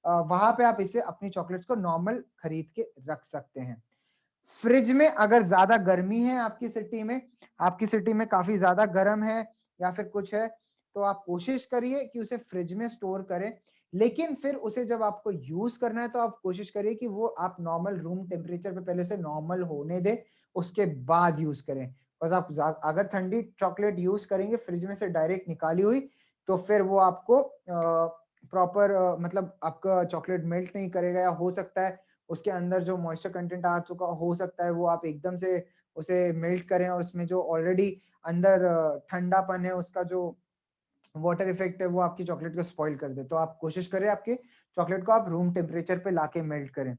वहां पे आप इसे अपनी चॉकलेट्स को नॉर्मल खरीद के रख सकते हैं। फ्रिज में अगर ज्यादा गर्मी है आपकी सिटी में, आपकी सिटी में काफी ज्यादा गर्म है या फिर कुछ है, तो आप कोशिश करिए कि उसे फ्रिज में स्टोर करें, लेकिन फिर उसे जब आपको यूज करना है तो आप कोशिश करिए कि वो आप नॉर्मल रूम टेम्परेचर पे पहले से नॉर्मल होने दें, उसके बाद यूज करें। बस आप अगर ठंडी चॉकलेट यूज करेंगे फ्रिज में से डायरेक्ट निकाली हुई, तो फिर वो आपको प्रॉपर मतलब आपका चॉकलेट मेल्ट नहीं करेगा, या हो सकता है उसके अंदर जो मॉइस्चर कंटेंट आ चुका हो सकता है वो आप एकदम से उसे मेल्ट करें और उसमें जो ऑलरेडी अंदर ठंडापन है उसका जो वाटर इफेक्ट है वो आपकी चॉकलेट को स्पॉइल कर दे। तो आप कोशिश करें आपके चॉकलेट को आप रूम टेम्परेचर पे लाके मेल्ट करें।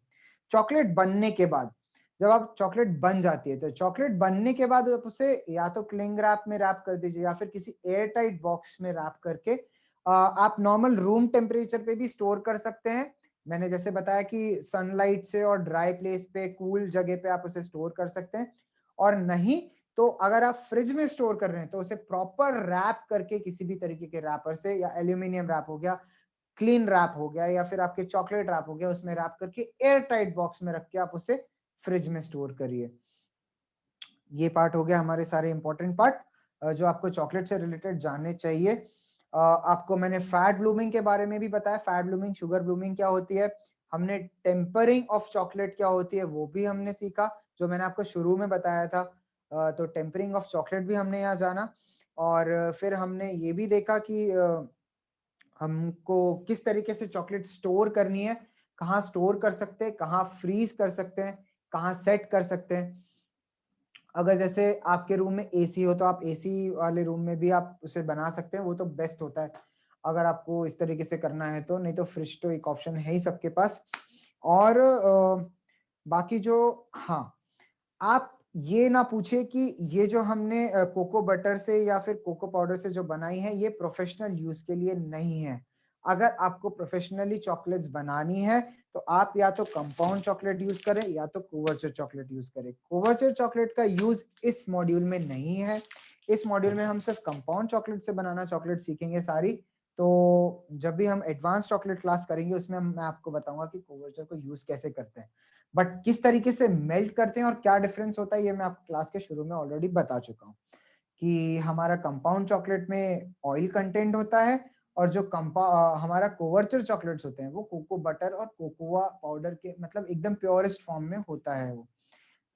चॉकलेट बनने के बाद, जब आप चॉकलेट बन जाती है तो चॉकलेट बनने के बाद आप उसे या तो क्लिंग रैप में रैप कर दीजिए या फिर किसी एयर टाइट बॉक्स में रैप करके आप नॉर्मल रूम टेम्परेचर पे भी स्टोर कर सकते हैं। मैंने जैसे बताया कि सनलाइट से और ड्राई प्लेस पे, कूल जगह पे आप उसे स्टोर कर सकते हैं। और नहीं तो अगर आप फ्रिज में स्टोर कर रहे हैं तो उसे प्रॉपर रैप करके किसी भी तरीके के रैपर से, या एल्यूमिनियम रैप हो गया, क्लीन रैप हो गया, या फिर आपके चॉकलेट रैप हो गया, उसमें रैप करके एयर टाइट बॉक्स में रख के आप उसे फ्रिज में स्टोर करिए। ये पार्ट हो गया हमारे सारे इंपॉर्टेंट पार्ट जो आपको चॉकलेट से रिलेटेड जानने चाहिए। आपको मैंने फैट ब्लूमिंग के बारे में भी बताया, फैट ब्लूमिंग, शुगर ब्लूमिंग क्या होती है, हमने टेम्परिंग ऑफ चॉकलेट क्या होती है वो भी हमने सीखा, जो मैंने आपको शुरू में बताया था। तो टेम्परिंग ऑफ चॉकलेट भी हमने यहाँ जाना, और फिर हमने ये भी देखा कि हमको किस तरीके से चॉकलेट स्टोर करनी है, कहाँ स्टोर कर सकते हैं, कहाँ फ्रीज कर सकते हैं, कहाँ सेट कर सकते हैं। अगर जैसे आपके रूम में एसी हो तो आप एसी वाले रूम में भी आप उसे बना सकते हैं, वो तो बेस्ट होता है अगर आपको इस तरीके से करना है तो, नहीं तो फ्रिज तो एक ऑप्शन है ही सबके पास। और बाकी जो, हाँ, आप ये ना पूछे कि ये जो हमने कोको बटर से या फिर कोको पाउडर से जो बनाई है ये प्रोफेशनल यूज के लिए नहीं है। अगर आपको प्रोफेशनली चॉकलेट्स बनानी है तो आप या तो कंपाउंड चॉकलेट यूज करें या तो कोवर्चर चॉकलेट यूज करें। कोवर्चर चॉकलेट का यूज इस मॉड्यूल में नहीं है। इस मॉड्यूल में हम सिर्फ कंपाउंड चॉकलेट से बनाना चॉकलेट सीखेंगे सारी। तो जब भी हम एडवांस चॉकलेट क्लास करेंगे उसमें मैं आपको बताऊंगा कि कोवर्चर को यूज कैसे करते हैं, बट किस तरीके से मेल्ट करते हैं और क्या डिफरेंस होता है ये मैं आपको क्लास के शुरू में ऑलरेडी बता चुका हूँ। कि हमारा कंपाउंड चॉकलेट में ऑयल कंटेंट होता है, और जो हमारा कोवर्चर चॉकलेट्स होते हैं वो कोको बटर और कोकोआ पाउडर के मतलब एकदम प्योरेस्ट फॉर्म में होता है वो।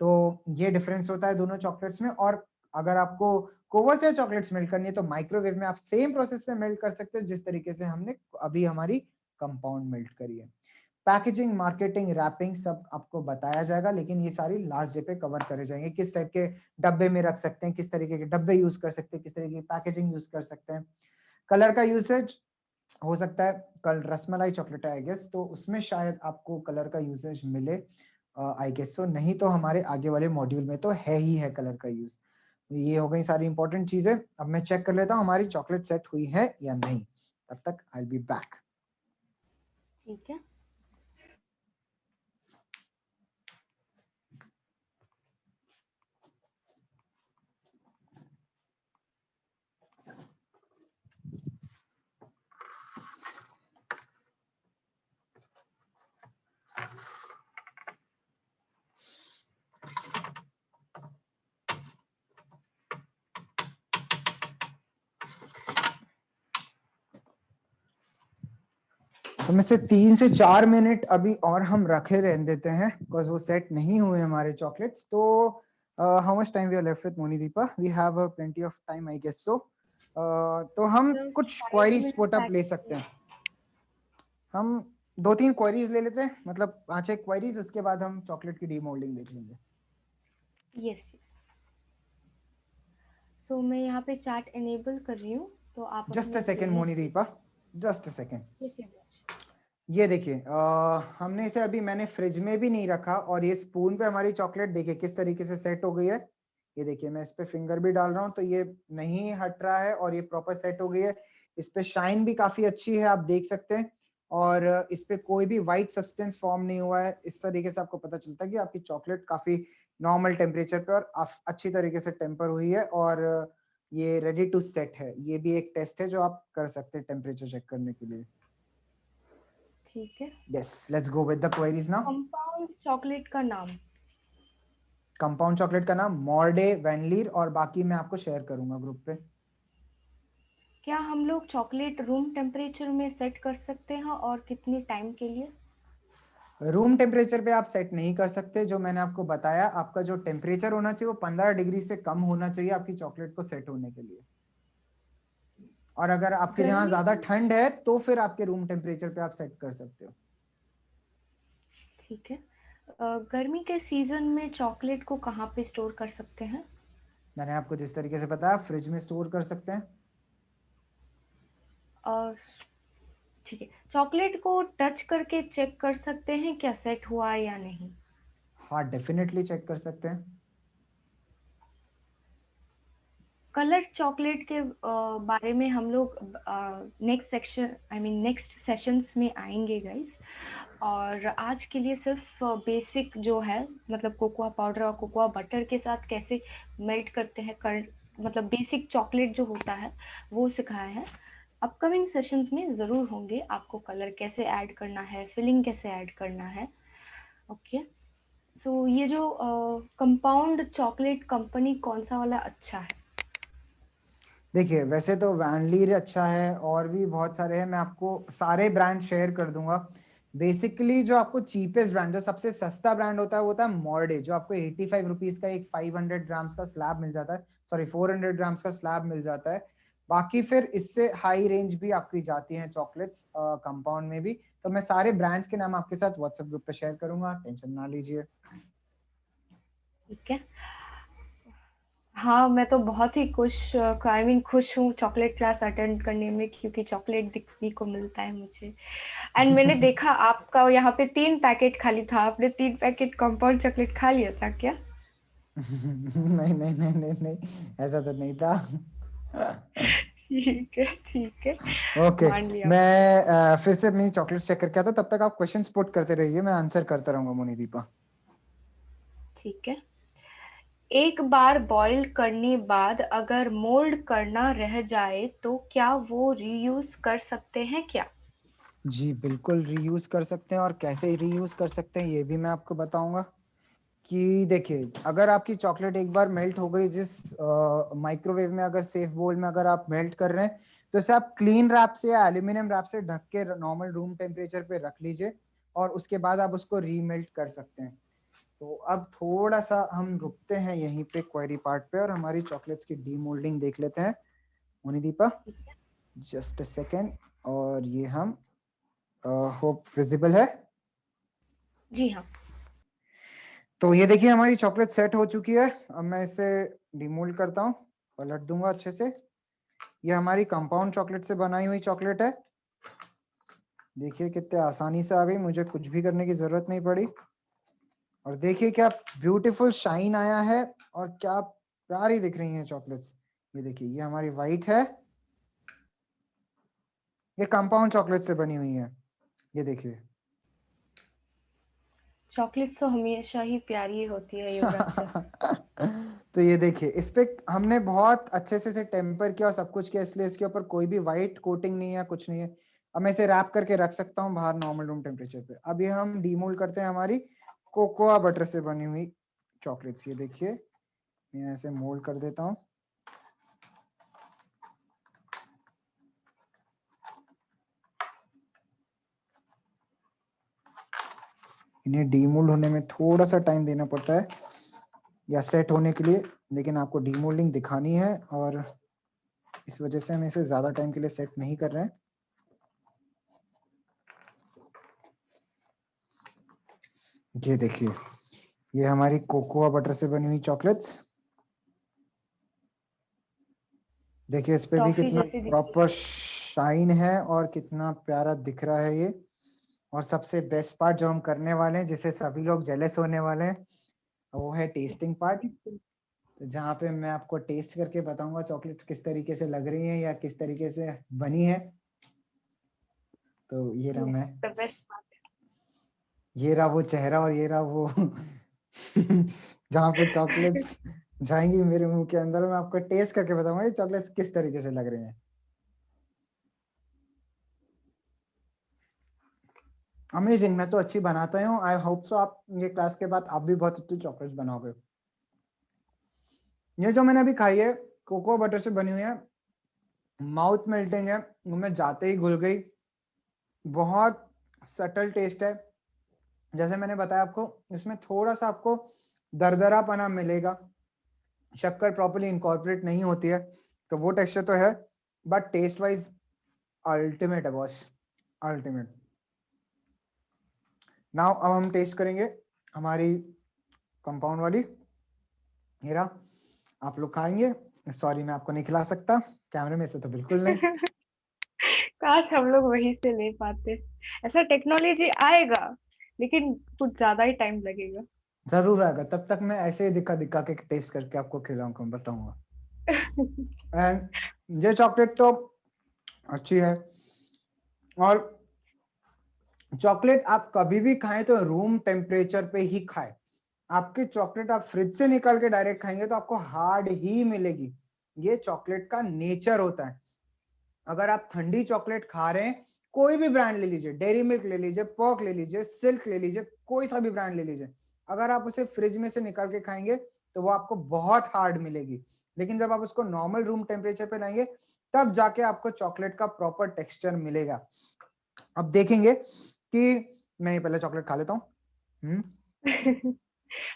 तो ये डिफरेंस होता है दोनों चॉकलेट्स में। और अगर आपको कोवर्चर चॉकलेट्स मेल्ट करनी है तो माइक्रोवेव में आप सेम प्रोसेस से मेल्ट कर सकते हो जिस तरीके से हमने अभी हमारी कंपाउंड मेल्ट करी है। पैकेजिंग, मार्केटिंग, रैपिंग सब आपको बताया जाएगा, लेकिन ये सारी लास्ट डे पे कवर करे जाएंगे। किस टाइप के डब्बे में रख सकते हैं, किस तरीके के डब्बे यूज कर सकते हैं, किस तरीके की पैकेजिंग यूज कर सकते हैं। कलर का यूसेज हो सकता है, कल रसमलाई चॉकलेट है आई गेस, तो उसमें शायद आपको कलर का यूसेज मिले आई गेस सो, नहीं तो हमारे आगे वाले मॉड्यूल में तो है ही है कलर का यूज। ये हो गई सारी इंपॉर्टेंट चीजें। अब मैं चेक कर लेता हूँ हमारी चॉकलेट सेट हुई है या नहीं, तब तक आई विल बी बैक। ठीक है। तो में से 3 से 4 मिनट अभी और हम रखे रहने देते हैं बिकॉज वो सेट नहीं हुए हमारे चॉकलेट्स। तो how much time we are left with Monideepa? We have plenty of time I guess so. तो हम जस्ट कुछ 5 क्वेरीज मिनट पुट अप ले सकते बैक। हैं। हम 2-3 क्वेरीज ले लेते हैं, मतलब 5-6 क्वेरीज, उसके बाद हम चॉकलेट की डीमोल्डिंग देख लेंगे। Yes yes. सो मैं यहाँ पे चैट एनेबल कर रही हूँ, तो आप जस्ट अ अपनी second queries. Monideepa, just a second. ठीक है। ये देखिए, हमने इसे अभी मैंने फ्रिज में भी नहीं रखा, और ये स्पून पे हमारी चॉकलेट देखिए किस तरीके से सेट हो गई है। ये देखिए मैं इस पे फिंगर भी डाल रहा हूँ तो ये नहीं हट रहा है और ये प्रॉपर सेट हो गई है। इस पे शाइन भी काफी अच्छी है, आप देख सकते हैं। और इस पे कोई भी व्हाइट सब्सटेंस फॉर्म नहीं हुआ है। इस तरीके से आपको पता चलता है कि आपकी चॉकलेट काफी नॉर्मल टेम्परेचर पे और अच्छी तरीके से टेम्पर हुई है, और ये रेडी टू सेट है। ये भी एक टेस्ट है जो आप कर सकते हैं टेम्परेचर चेक करने के लिए। ठीक है। Yes, let's go with the queries now. Compound chocolate का नाम। कंपाउंड चॉकलेट का नाम मॉर्डे वैनलीर, और बाकी मैं आपको शेयर करूंगा ग्रुप पे। क्या हम लोग चॉकलेट रूम टेम्परेचर में सेट कर सकते हैं और कितने टाइम के लिए? रूम टेम्परेचर पे आप सेट नहीं कर सकते। जो मैंने आपको बताया, आपका जो टेम्परेचर होना चाहिए वो 15 डिग्री से कम होना चाहिए आपकी चॉकलेट को सेट होने के लिए। और अगर आपके यहाँ गर्मी ज्यादा ठंड है तो फिर आपके रूम टेम्परेचर पे आप सेट कर सकते हो। ठीक है। गर्मी के सीजन में चॉकलेट को कहाँ पे स्टोर कर सकते हैं? मैंने आपको जिस तरीके से बताया, फ्रिज में स्टोर कर सकते हैं। और ठीक है, चॉकलेट को टच करके चेक कर सकते हैं क्या सेट हुआ है या नहीं? हाँ, डेफिनेटली चेक कर सकते हैं। कलर चॉकलेट के बारे में हम लोग नेक्स्ट सेक्शन नेक्स्ट सेशंस में आएंगे गाइस। और आज के लिए सिर्फ बेसिक जो है, मतलब कोकोआ पाउडर और कोकोआ बटर के साथ कैसे मेल्ट करते हैं, मतलब बेसिक चॉकलेट जो होता है वो सिखाया है। अपकमिंग सेशंस में ज़रूर होंगे, आपको कलर कैसे ऐड करना है, फिलिंग कैसे ऐड करना है। ओके। सो ये जो कंपाउंड चॉकलेट कंपनी कौन सा वाला अच्छा है? देखिए, वैसे तो वैनलीर अच्छा है और भी बहुत सारे हैं, मैं आपको सारे ब्रांड शेयर कर दूंगा बेसिकली जो आपको चीपेस्ट ब्रांड, जो सबसे सस्ता ब्रांड होता है वो होता है मॉर्डे, जो आपको 85 रुपीज का एक 500 ग्राम्स का स्लैब मिल जाता है, सॉरी 400 ग्राम्स का स्लैब मिल जाता है। बाकी फिर इससे हाई रेंज भी आपकी जाती है चॉकलेट्स कंपाउंड में भी। तो मैं सारे ब्रांड्स के नाम आपके साथ व्हाट्सएप ग्रुप पे शेयर करूंगा, टेंशन ना लीजिए। ठीक है। हाँ, मैं तो बहुत ही खुश हूँ चॉकलेट क्लास अटेंड करने में, क्योंकि चॉकलेट दिखने को मिलता है मुझे। एंड मैंने देखा आपका यहाँ पे 3 पैकेट खाली था, आपने 3 पैकेट कंपाउंड चॉकलेट खा लिया था क्या? नहीं नहीं नहीं नहीं नहीं, ऐसा तो नहीं था। ठीक है, ठीक है, ओके, मान लिया। मैं फिर से अपनी चॉकलेट चेक करके आता हूं, तब तक आप क्वेश्चंस पुट करते रहिए, मैं आंसर करता रहूंगा मोनिदीपा। ठीक है। एक बार बॉईल करने बाद अगर मोल्ड करना रह जाए तो क्या वो रीयूज कर सकते हैं क्या? जी बिल्कुल रीयूज कर सकते हैं, और कैसे रीयूज कर सकते हैं ये भी मैं आपको बताऊंगा। कि देखिए, अगर आपकी चॉकलेट एक बार मेल्ट हो गई, जिस माइक्रोवेव में, अगर सेफ बोल में अगर आप मेल्ट कर रहे हैं, तो इसे आप क्लीन रैप से या एल्यूमिनियम रैप से ढक के नॉर्मल रूम टेम्परेचर पे रख लीजिए, और उसके बाद आप उसको रीमेल्ट कर सकते हैं। तो अब थोड़ा सा हम रुकते हैं यहीं पे क्वेरी पार्ट पे, और हमारी चॉकलेट्स की डीमोल्डिंग देख लेते हैं। Monideepa, just a second. और ये हम होप विजिबल है। जी हाँ। तो ये देखिए हमारी चॉकलेट सेट हो चुकी है। अब मैं इसे डिमोल्ड करता हूँ, पलट दूंगा अच्छे से। ये हमारी कंपाउंड चॉकलेट से बनाई हुई चॉकलेट है। देखिए कितने आसानी से आ गई, मुझे कुछ भी करने की जरूरत नहीं पड़ी। और देखिए क्या ब्यूटीफुल शाइन आया है, और क्या प्यारी दिख रही हैं चॉकलेट्स। ये देखिए, ये हमारी वाइट है, ये कंपाउंड चॉकलेट से बनी हुई है। ये देखिए। चॉकलेट तो हमेशा ही प्यारी होती है युवराज सर। तो ये देखिए, इस पे हमने बहुत अच्छे से इसे टेम्पर किया और सब कुछ किया, इसलिए इसके ऊपर कोई भी व्हाइट कोटिंग नहीं है, कुछ नहीं है। अब मैं इसे रैप करके रख सकता हूँ बाहर नॉर्मल रूम टेम्परेचर पे। अब ये हम डीमोल्ड करते हैं हमारी कोकोआ बटर से बनी हुई चॉकलेट्स। ये देखिए, मैं ऐसे मोल्ड कर देता हूँ। इन्हें डीमोल्ड होने में थोड़ा सा टाइम देना पड़ता है, या सेट होने के लिए, लेकिन आपको डीमोल्डिंग दिखानी है, और इस वजह से हम इसे ज्यादा टाइम के लिए सेट नहीं कर रहे हैं। ये देखिए, ये हमारी कोकोआ बटर से बनी हुई चॉकलेट्स। देखिए इस पे भी टॉफी कितना जैसी दिखती प्रॉपर है। शाइन है, और कितना प्यारा दिख रहा है ये। और सबसे बेस्ट पार्ट जो हम करने वाले हैं, जिसे सभी लोग जेलस होने वाले हैं, वो है टेस्टिंग पार्ट। तो जहाँ पे मैं आपको टेस्ट करके बताऊंगा चॉकलेट्स किस तरीके से लग रही हैं या किस तरीके से बनी है। तो ये रहा मैं, द बेस्ट पार्ट। ये रहा वो चेहरा, और ये रहा वो जहाँ पे चॉकलेट्स जाएंगी मेरे मुंह के अंदर। मैं आपको टेस्ट करके बताऊंगा ये चॉकलेट्स किस तरीके से लग रही हैं। अमेजिंग, मैं तो अच्छी बनाता हूँ। आई होप सो आप ये क्लास के बाद आप भी बहुत अच्छी चॉकलेट्स बनाओगे। ये जो मैंने अभी खाई है, कोको बटर से बनी हुई है, माउथ मेल्टिंग है, मुंह में जाते ही घुल गई। बहुत सटल टेस्ट है। जैसे मैंने बताया आपको, इसमें थोड़ा सा आपको दरदरापना मिलेगा, शक्कर प्रॉपर्ली इनकॉर्पोरेट नहीं होती है, तो वो टेक्सचर तो है, बट टेस्ट वाइज अल्टीमेट है बॉस, अल्टीमेट। नाउ अब हम टेस्ट करेंगे हमारी कंपाउंड वाली। हीरा, आप लोग खाएंगे? सॉरी, मैं आपको नहीं खिला सकता कैमरे में से, तो बिल्कुल नहीं। काश हम लोग वहीं से ले पाते। ऐसा टेक्नोलॉजी आएगा, लेकिन कुछ ज्यादा ही टाइम लगेगा। जरूर आएगा, तब तक मैं ऐसे ही दिखा दिखा के टेस्ट करके आपको खिलाऊंगा, बताऊंगा। एंड ये चॉकलेट तो अच्छी है। और चॉकलेट आप कभी भी खाएं तो रूम टेम्परेचर पे ही खाएं। आपकी चॉकलेट आप फ्रिज से निकाल के डायरेक्ट खाएंगे तो आपको हार्ड ही मिलेगी। ये चॉकलेट का नेचर होता है। अगर आप ठंडी चॉकलेट खा रहे हैं, कोई भी ब्रांड ले लीजिए, डेयरी मिल्क ले लीजिए, पर्क ले लीजिए, सिल्क ले लीजिए, कोई सा भी ब्रांड ले लीजिए, अगर आप उसे फ्रिज में से निकाल के खाएंगे तो वो आपको बहुत हार्ड मिलेगी। लेकिन जब आप उसको नॉर्मल रूम टेम्परेचर पे लाएंगे, तब जाके आपको चॉकलेट का प्रॉपर टेक्सचर मिलेगा। अब देखेंगे कि मैं ही पहले चॉकलेट खा लेता हूँ। हम्म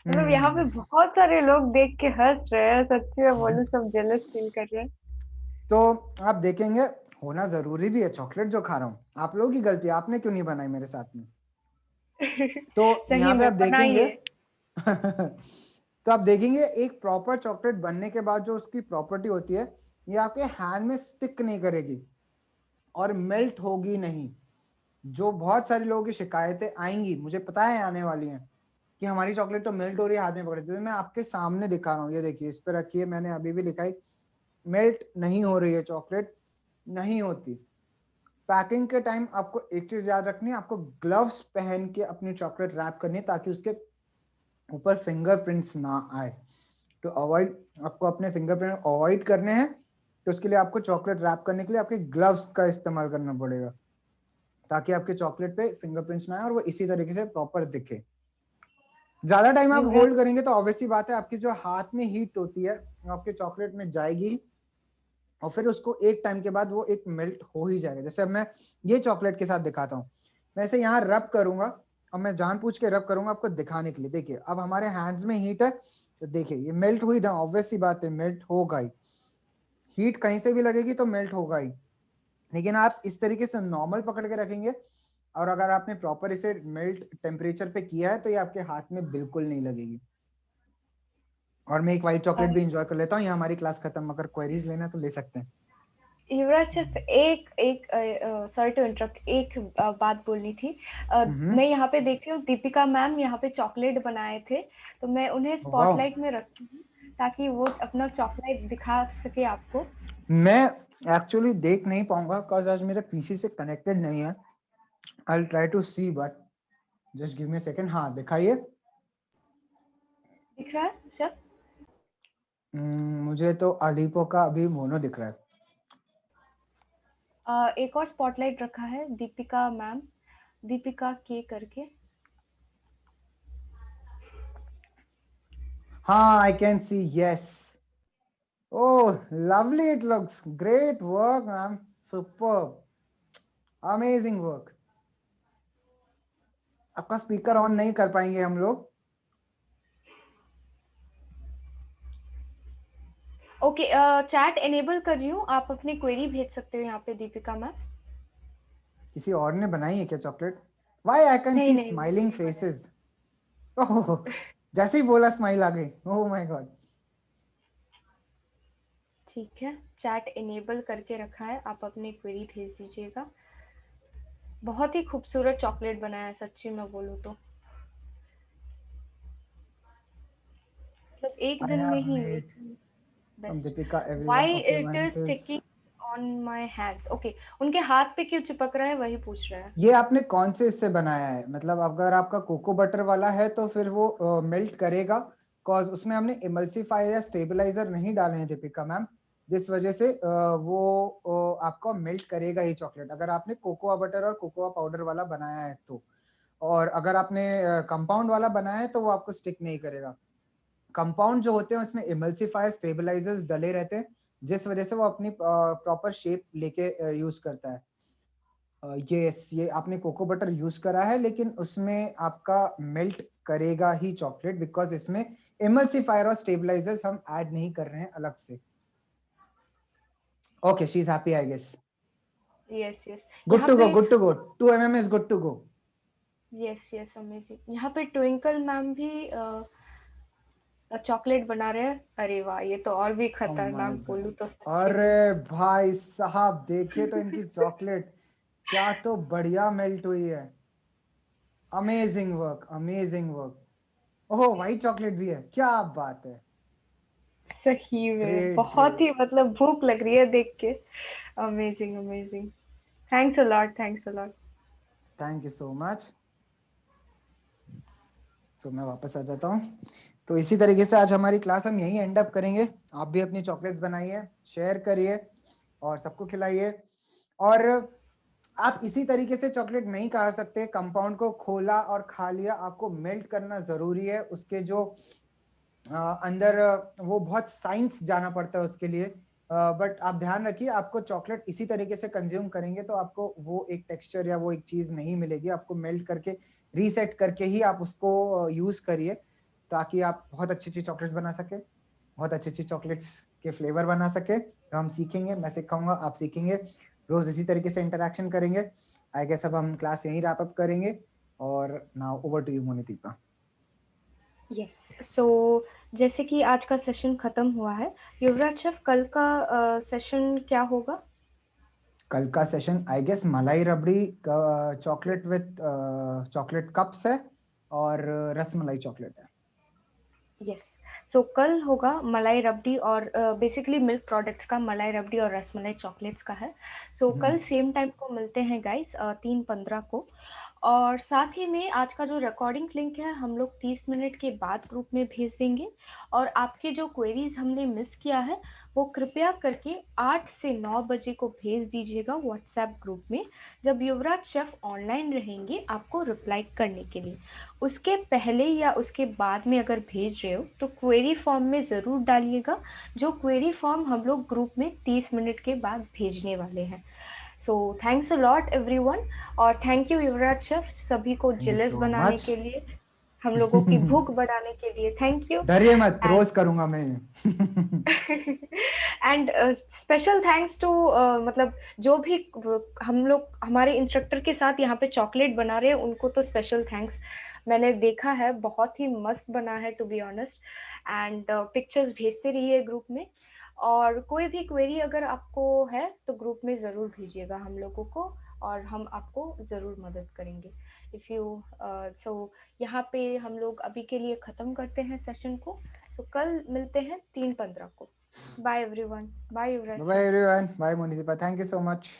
मतलब यहाँ पे हम्म बहुत सारे लोग देख के हंस रहे हैं, सच्ची में बोलूं सब जेलस फील कर रहे हैं। तो आप देखेंगे, होना जरूरी भी है चॉकलेट जो खा रहा हूँ, आप लोगों की गलती है, आपने क्यों नहीं बनाई मेरे साथ में। तो सही यहाँ पे में आप देखेंगे बनाइए। तो आप देखेंगे एक प्रॉपर चॉकलेट बनने के बाद जो उसकी प्रॉपर्टी होती है, ये आपके हैंड में स्टिक नहीं करेगी और मेल्ट होगी नहीं। जो बहुत सारे लोगों की शिकायतें आएंगी, मुझे पता है आने वाली हैं, कि हमारी चॉकलेट तो मेल्ट हो रही है, हाथ में पकड़ती है। तो मैं आपके सामने दिखा रहा हूँ, ये देखिए, इस पे रखिए, मैंने अभी भी दिखाई, मेल्ट नहीं हो रही है चॉकलेट, नहीं होती। पैकिंग के टाइम आपको एक चीज याद रखनी है, आपको ग्लव्स पहन के अपनी चॉकलेट रैप करनी है ताकि उसके ऊपर फिंगरप्रिंट्स ना आए। तो अवॉइड, आपको अपने फिंगरप्रिंट अवॉइड करने हैं, तो उसके लिए आपको चॉकलेट रैप करने के लिए आपके ग्लव्स का इस्तेमाल करना पड़ेगा, ताकि आपके चॉकलेट पे फिंगरप्रिंट्स ना आए और वो इसी तरीके से प्रॉपर दिखे। ज्यादा टाइम आप युवराज, होल्ड करेंगे तो ऑब्वियसली बात है, आपकी जो हाथ में हीट होती है वो आपके चॉकलेट में जाएगी, और फिर उसको एक टाइम के बाद वो एक मेल्ट हो ही जाएगा। जैसे अब मैं ये चॉकलेट के साथ दिखाता हूँ, मैं इसे यहाँ रब करूंगा, और मैं जानबूझ के रब करूंगा आपको दिखाने के लिए। देखिए अब हमारे हैंड्स में हीट है, तो देखिए ये मेल्ट हुई ना, ऑब्वियस सी बात है मेल्ट होगा ही, हीट कहीं से भी लगेगी तो मेल्ट होगा ही। लेकिन आप इस तरीके से नॉर्मल पकड़ के रखेंगे, और अगर आपने प्रॉपर इसे मेल्ट टेम्परेचर पे किया है, तो ये आपके हाथ में बिल्कुल नहीं लगेगी। और मैं एक व्हाइट चॉकलेट भी इंजॉय कर लेता हूँ, यहाँ हमारी क्लास खत्म, अगर क्वेरीज लेना है तो ले सकते हैं। युवराज सिर्फ एक एक सॉरी टू इंटरप्ट, एक बात बोलनी थी। हम्म मैं यहाँ पे देख रही हूँ दीपिका मैम यहाँ पे चॉकलेट बनाए थे, तो मैं उन्हें वाह, स्पॉटलाइट में रखती हूँ ताकि वो अपना चॉकलेट दिखा सके आपको। मैं एक्चुअली देख नहीं पाऊंगा बिकॉज आज मेरा पीसी से कनेक्टेड नहीं है। I try to see but just give me second. हाँ दिखाइए। दिख रहा है सब? मुझे तो अलीपो का अभी मोनो दिख रहा है। एक और स्पॉटलाइट रखा है दीपिका मैम, दीपिका के करके। हाँ I can see, yes. Oh lovely, it looks great work ma'am, super, amazing work. आपका स्पीकर हाँ ऑन जी। नहीं कर पाएंगे हम लोग। ओके, चैट एनेबल कर रही हूँ, आप अपनी क्वेरी भेज सकते हो यहाँ पे दीपिका मैम। किसी और ने बनाई है क्या चॉकलेट? वाई आई कैन नहीं सी नहीं, मैंने स्माइलिंग नहीं बनाया। फेसेस। ओह, जैसे ही बोला स्माइल आ गई, ओह माय गॉड। ठीक है, चैट इनेबल करके रखा है, आप अपनी क्वेरी भेज दीजिएगा। बहुत ही खूबसूरत चॉकलेट बनाया है, सच्ची में बोलूँ तो मतलब एक आई दिन में have he made making from best. Deepika everyone. Why okay it why is it is. Sticking on my hands? Okay, उनके हाथ पे क्यों चिपक रहा है वही पूछ रहा है। ये आपने कौन से इससे बनाया है? मतलब अगर आपका कोको बटर वाला है तो फिर वो मेल्ट करेगा, कॉज उसमें हमने इमल्सिफायर या स्टेबलाइजर नहीं डाले हैं दीपिका मैम, जिस वजह से आपको मेल्ट करेगा ही चॉकलेट, अगर आपने कोकोआ बटर और कोकोआ पाउडर वाला बनाया है तो। और अगर आपने कंपाउंड वाला बनाया है तो वो आपको स्टिक नहीं करेगा। कंपाउंड जो होते हैं उसमें इमल्सिफायर स्टेबलाइजर्स डले रहते हैं, जिस वजह से वो अपनी प्रॉपर शेप लेके यूज करता है। ये आपने कोको बटर यूज करा है, लेकिन उसमें आपका मेल्ट करेगा ही चॉकलेट, बिकॉज इसमें इमल्सिफायर और स्टेबलाइजर्स हम ऐड नहीं कर रहे हैं अलग से। Okay she is happy I guess. Yes yes. Good यहाँ टू पे go, good to go, 2 mm is good to go. Yes yes, amazing. यहाँ पे ट्विंकल मैम भी चॉकलेट बना रहे हैं। अरे वाह, ये तो और भी ओह माय खतरनाक बोलूँ गॉड, तो सच्ची में। अरे भाई साहब देखिए तो इनकी चॉकलेट, क्या तो बढ़िया मेल्ट हुई है। Amazing work, amazing work. Oh white chocolate भी है, क्या बात है। सही में ग्रेट बहुत ही ग्रेट। मतलब भूख लग रही है देख के। Amazing amazing. Thanks a lot, thanks a lot. Thank you so much. So मैं वापस आ जाता हूँ। तो इसी तरीके से आज हमारी क्लास हम यहीं एंड अप करेंगे। आप भी अपनी चॉकलेट्स बनाइए, शेयर करिए और सबको खिलाइए। और आप इसी तरीके से चॉकलेट नहीं खा सकते, कंपाउंड को खोला और खा लिया, आपको मेल्ट करना जरूरी है। उसके जो अंदर वो बहुत साइंस जाना पड़ता है उसके लिए। बट आप ध्यान रखिए, आपको चॉकलेट इसी तरीके से कंज्यूम करेंगे तो आपको वो एक टेक्सचर या वो एक चीज नहीं मिलेगी, आपको मेल्ट करके रीसेट करके ही आप उसको यूज करिए, ताकि आप बहुत अच्छी अच्छी चॉकलेट्स बना सके, बहुत अच्छी अच्छी चॉकलेट्स के फ्लेवर बना सके। तो हम सीखेंगे, मैं सिखाऊंगा, आप सीखेंगे, रोज इसी तरीके से इंटरेक्शन करेंगे। आई गेस अब हम क्लास यहीं रैप अप करेंगे, और now over to you Monidipa. Yes, so जैसे कि आज का सेशन खत्म हुआ है, युवराज शेफ कल का सेशन क्या होगा? कल का सेशन आई गेस मलाई रबड़ी का चॉकलेट विथ चॉकलेट कप्स है, और रसमलाई चॉकलेट है। यस, सो कल होगा मलाई रबड़ी, और बेसिकली मिल्क प्रोडक्ट्स का मलाई रबड़ी और रसमलाई चॉकलेट्स का है। सो कल सेम टाइम को मिलते हैं गाइस, 3:15 को। और साथ ही में आज का जो रिकॉर्डिंग लिंक है हम लोग 30 मिनट के बाद ग्रुप में भेज देंगे। और आपके जो क्वेरीज हमने मिस किया है वो कृपया करके 8 से 9 बजे को भेज दीजिएगा व्हाट्सएप ग्रुप में, जब युवराज शेफ ऑनलाइन रहेंगे आपको रिप्लाई करने के लिए। उसके पहले या उसके बाद में अगर भेज रहे हो तो क्वेरी फॉर्म में ज़रूर डालिएगा, जो क्वेरी फॉर्म हम लोग ग्रुप में 30 मिनट के बाद भेजने वाले हैं। So thanks a lot everyone, और थैंक यू युवराज शेफ सभी को थैंक यू जिलेस सो बनाने मच। के लिए, हम लोगों की भूख बढ़ाने के लिए। Thank you. डरिए मत, एंड रोज करूंगा मैं। एंड स्पेशल थैंक्स टू, मतलब जो भी हम लोग हमारे इंस्ट्रक्टर के साथ यहाँ पे चॉकलेट बना रहे हैं उनको तो स्पेशल थैंक्स। मैंने देखा है बहुत ही मस्त बना है to be honest. And pictures भेजते रहिए ग्रुप में, और कोई भी क्वेरी अगर आपको है तो ग्रुप में ज़रूर भेजिएगा हम लोगों को, और हम आपको ज़रूर मदद करेंगे इफ़ यू। सो यहाँ पे हम लोग अभी के लिए ख़त्म करते हैं सेशन को। सो कल मिलते हैं 3:15 को। Bye everyone, bye Yuvraj bye sir. Everyone, bye Monidipa, thank you so much.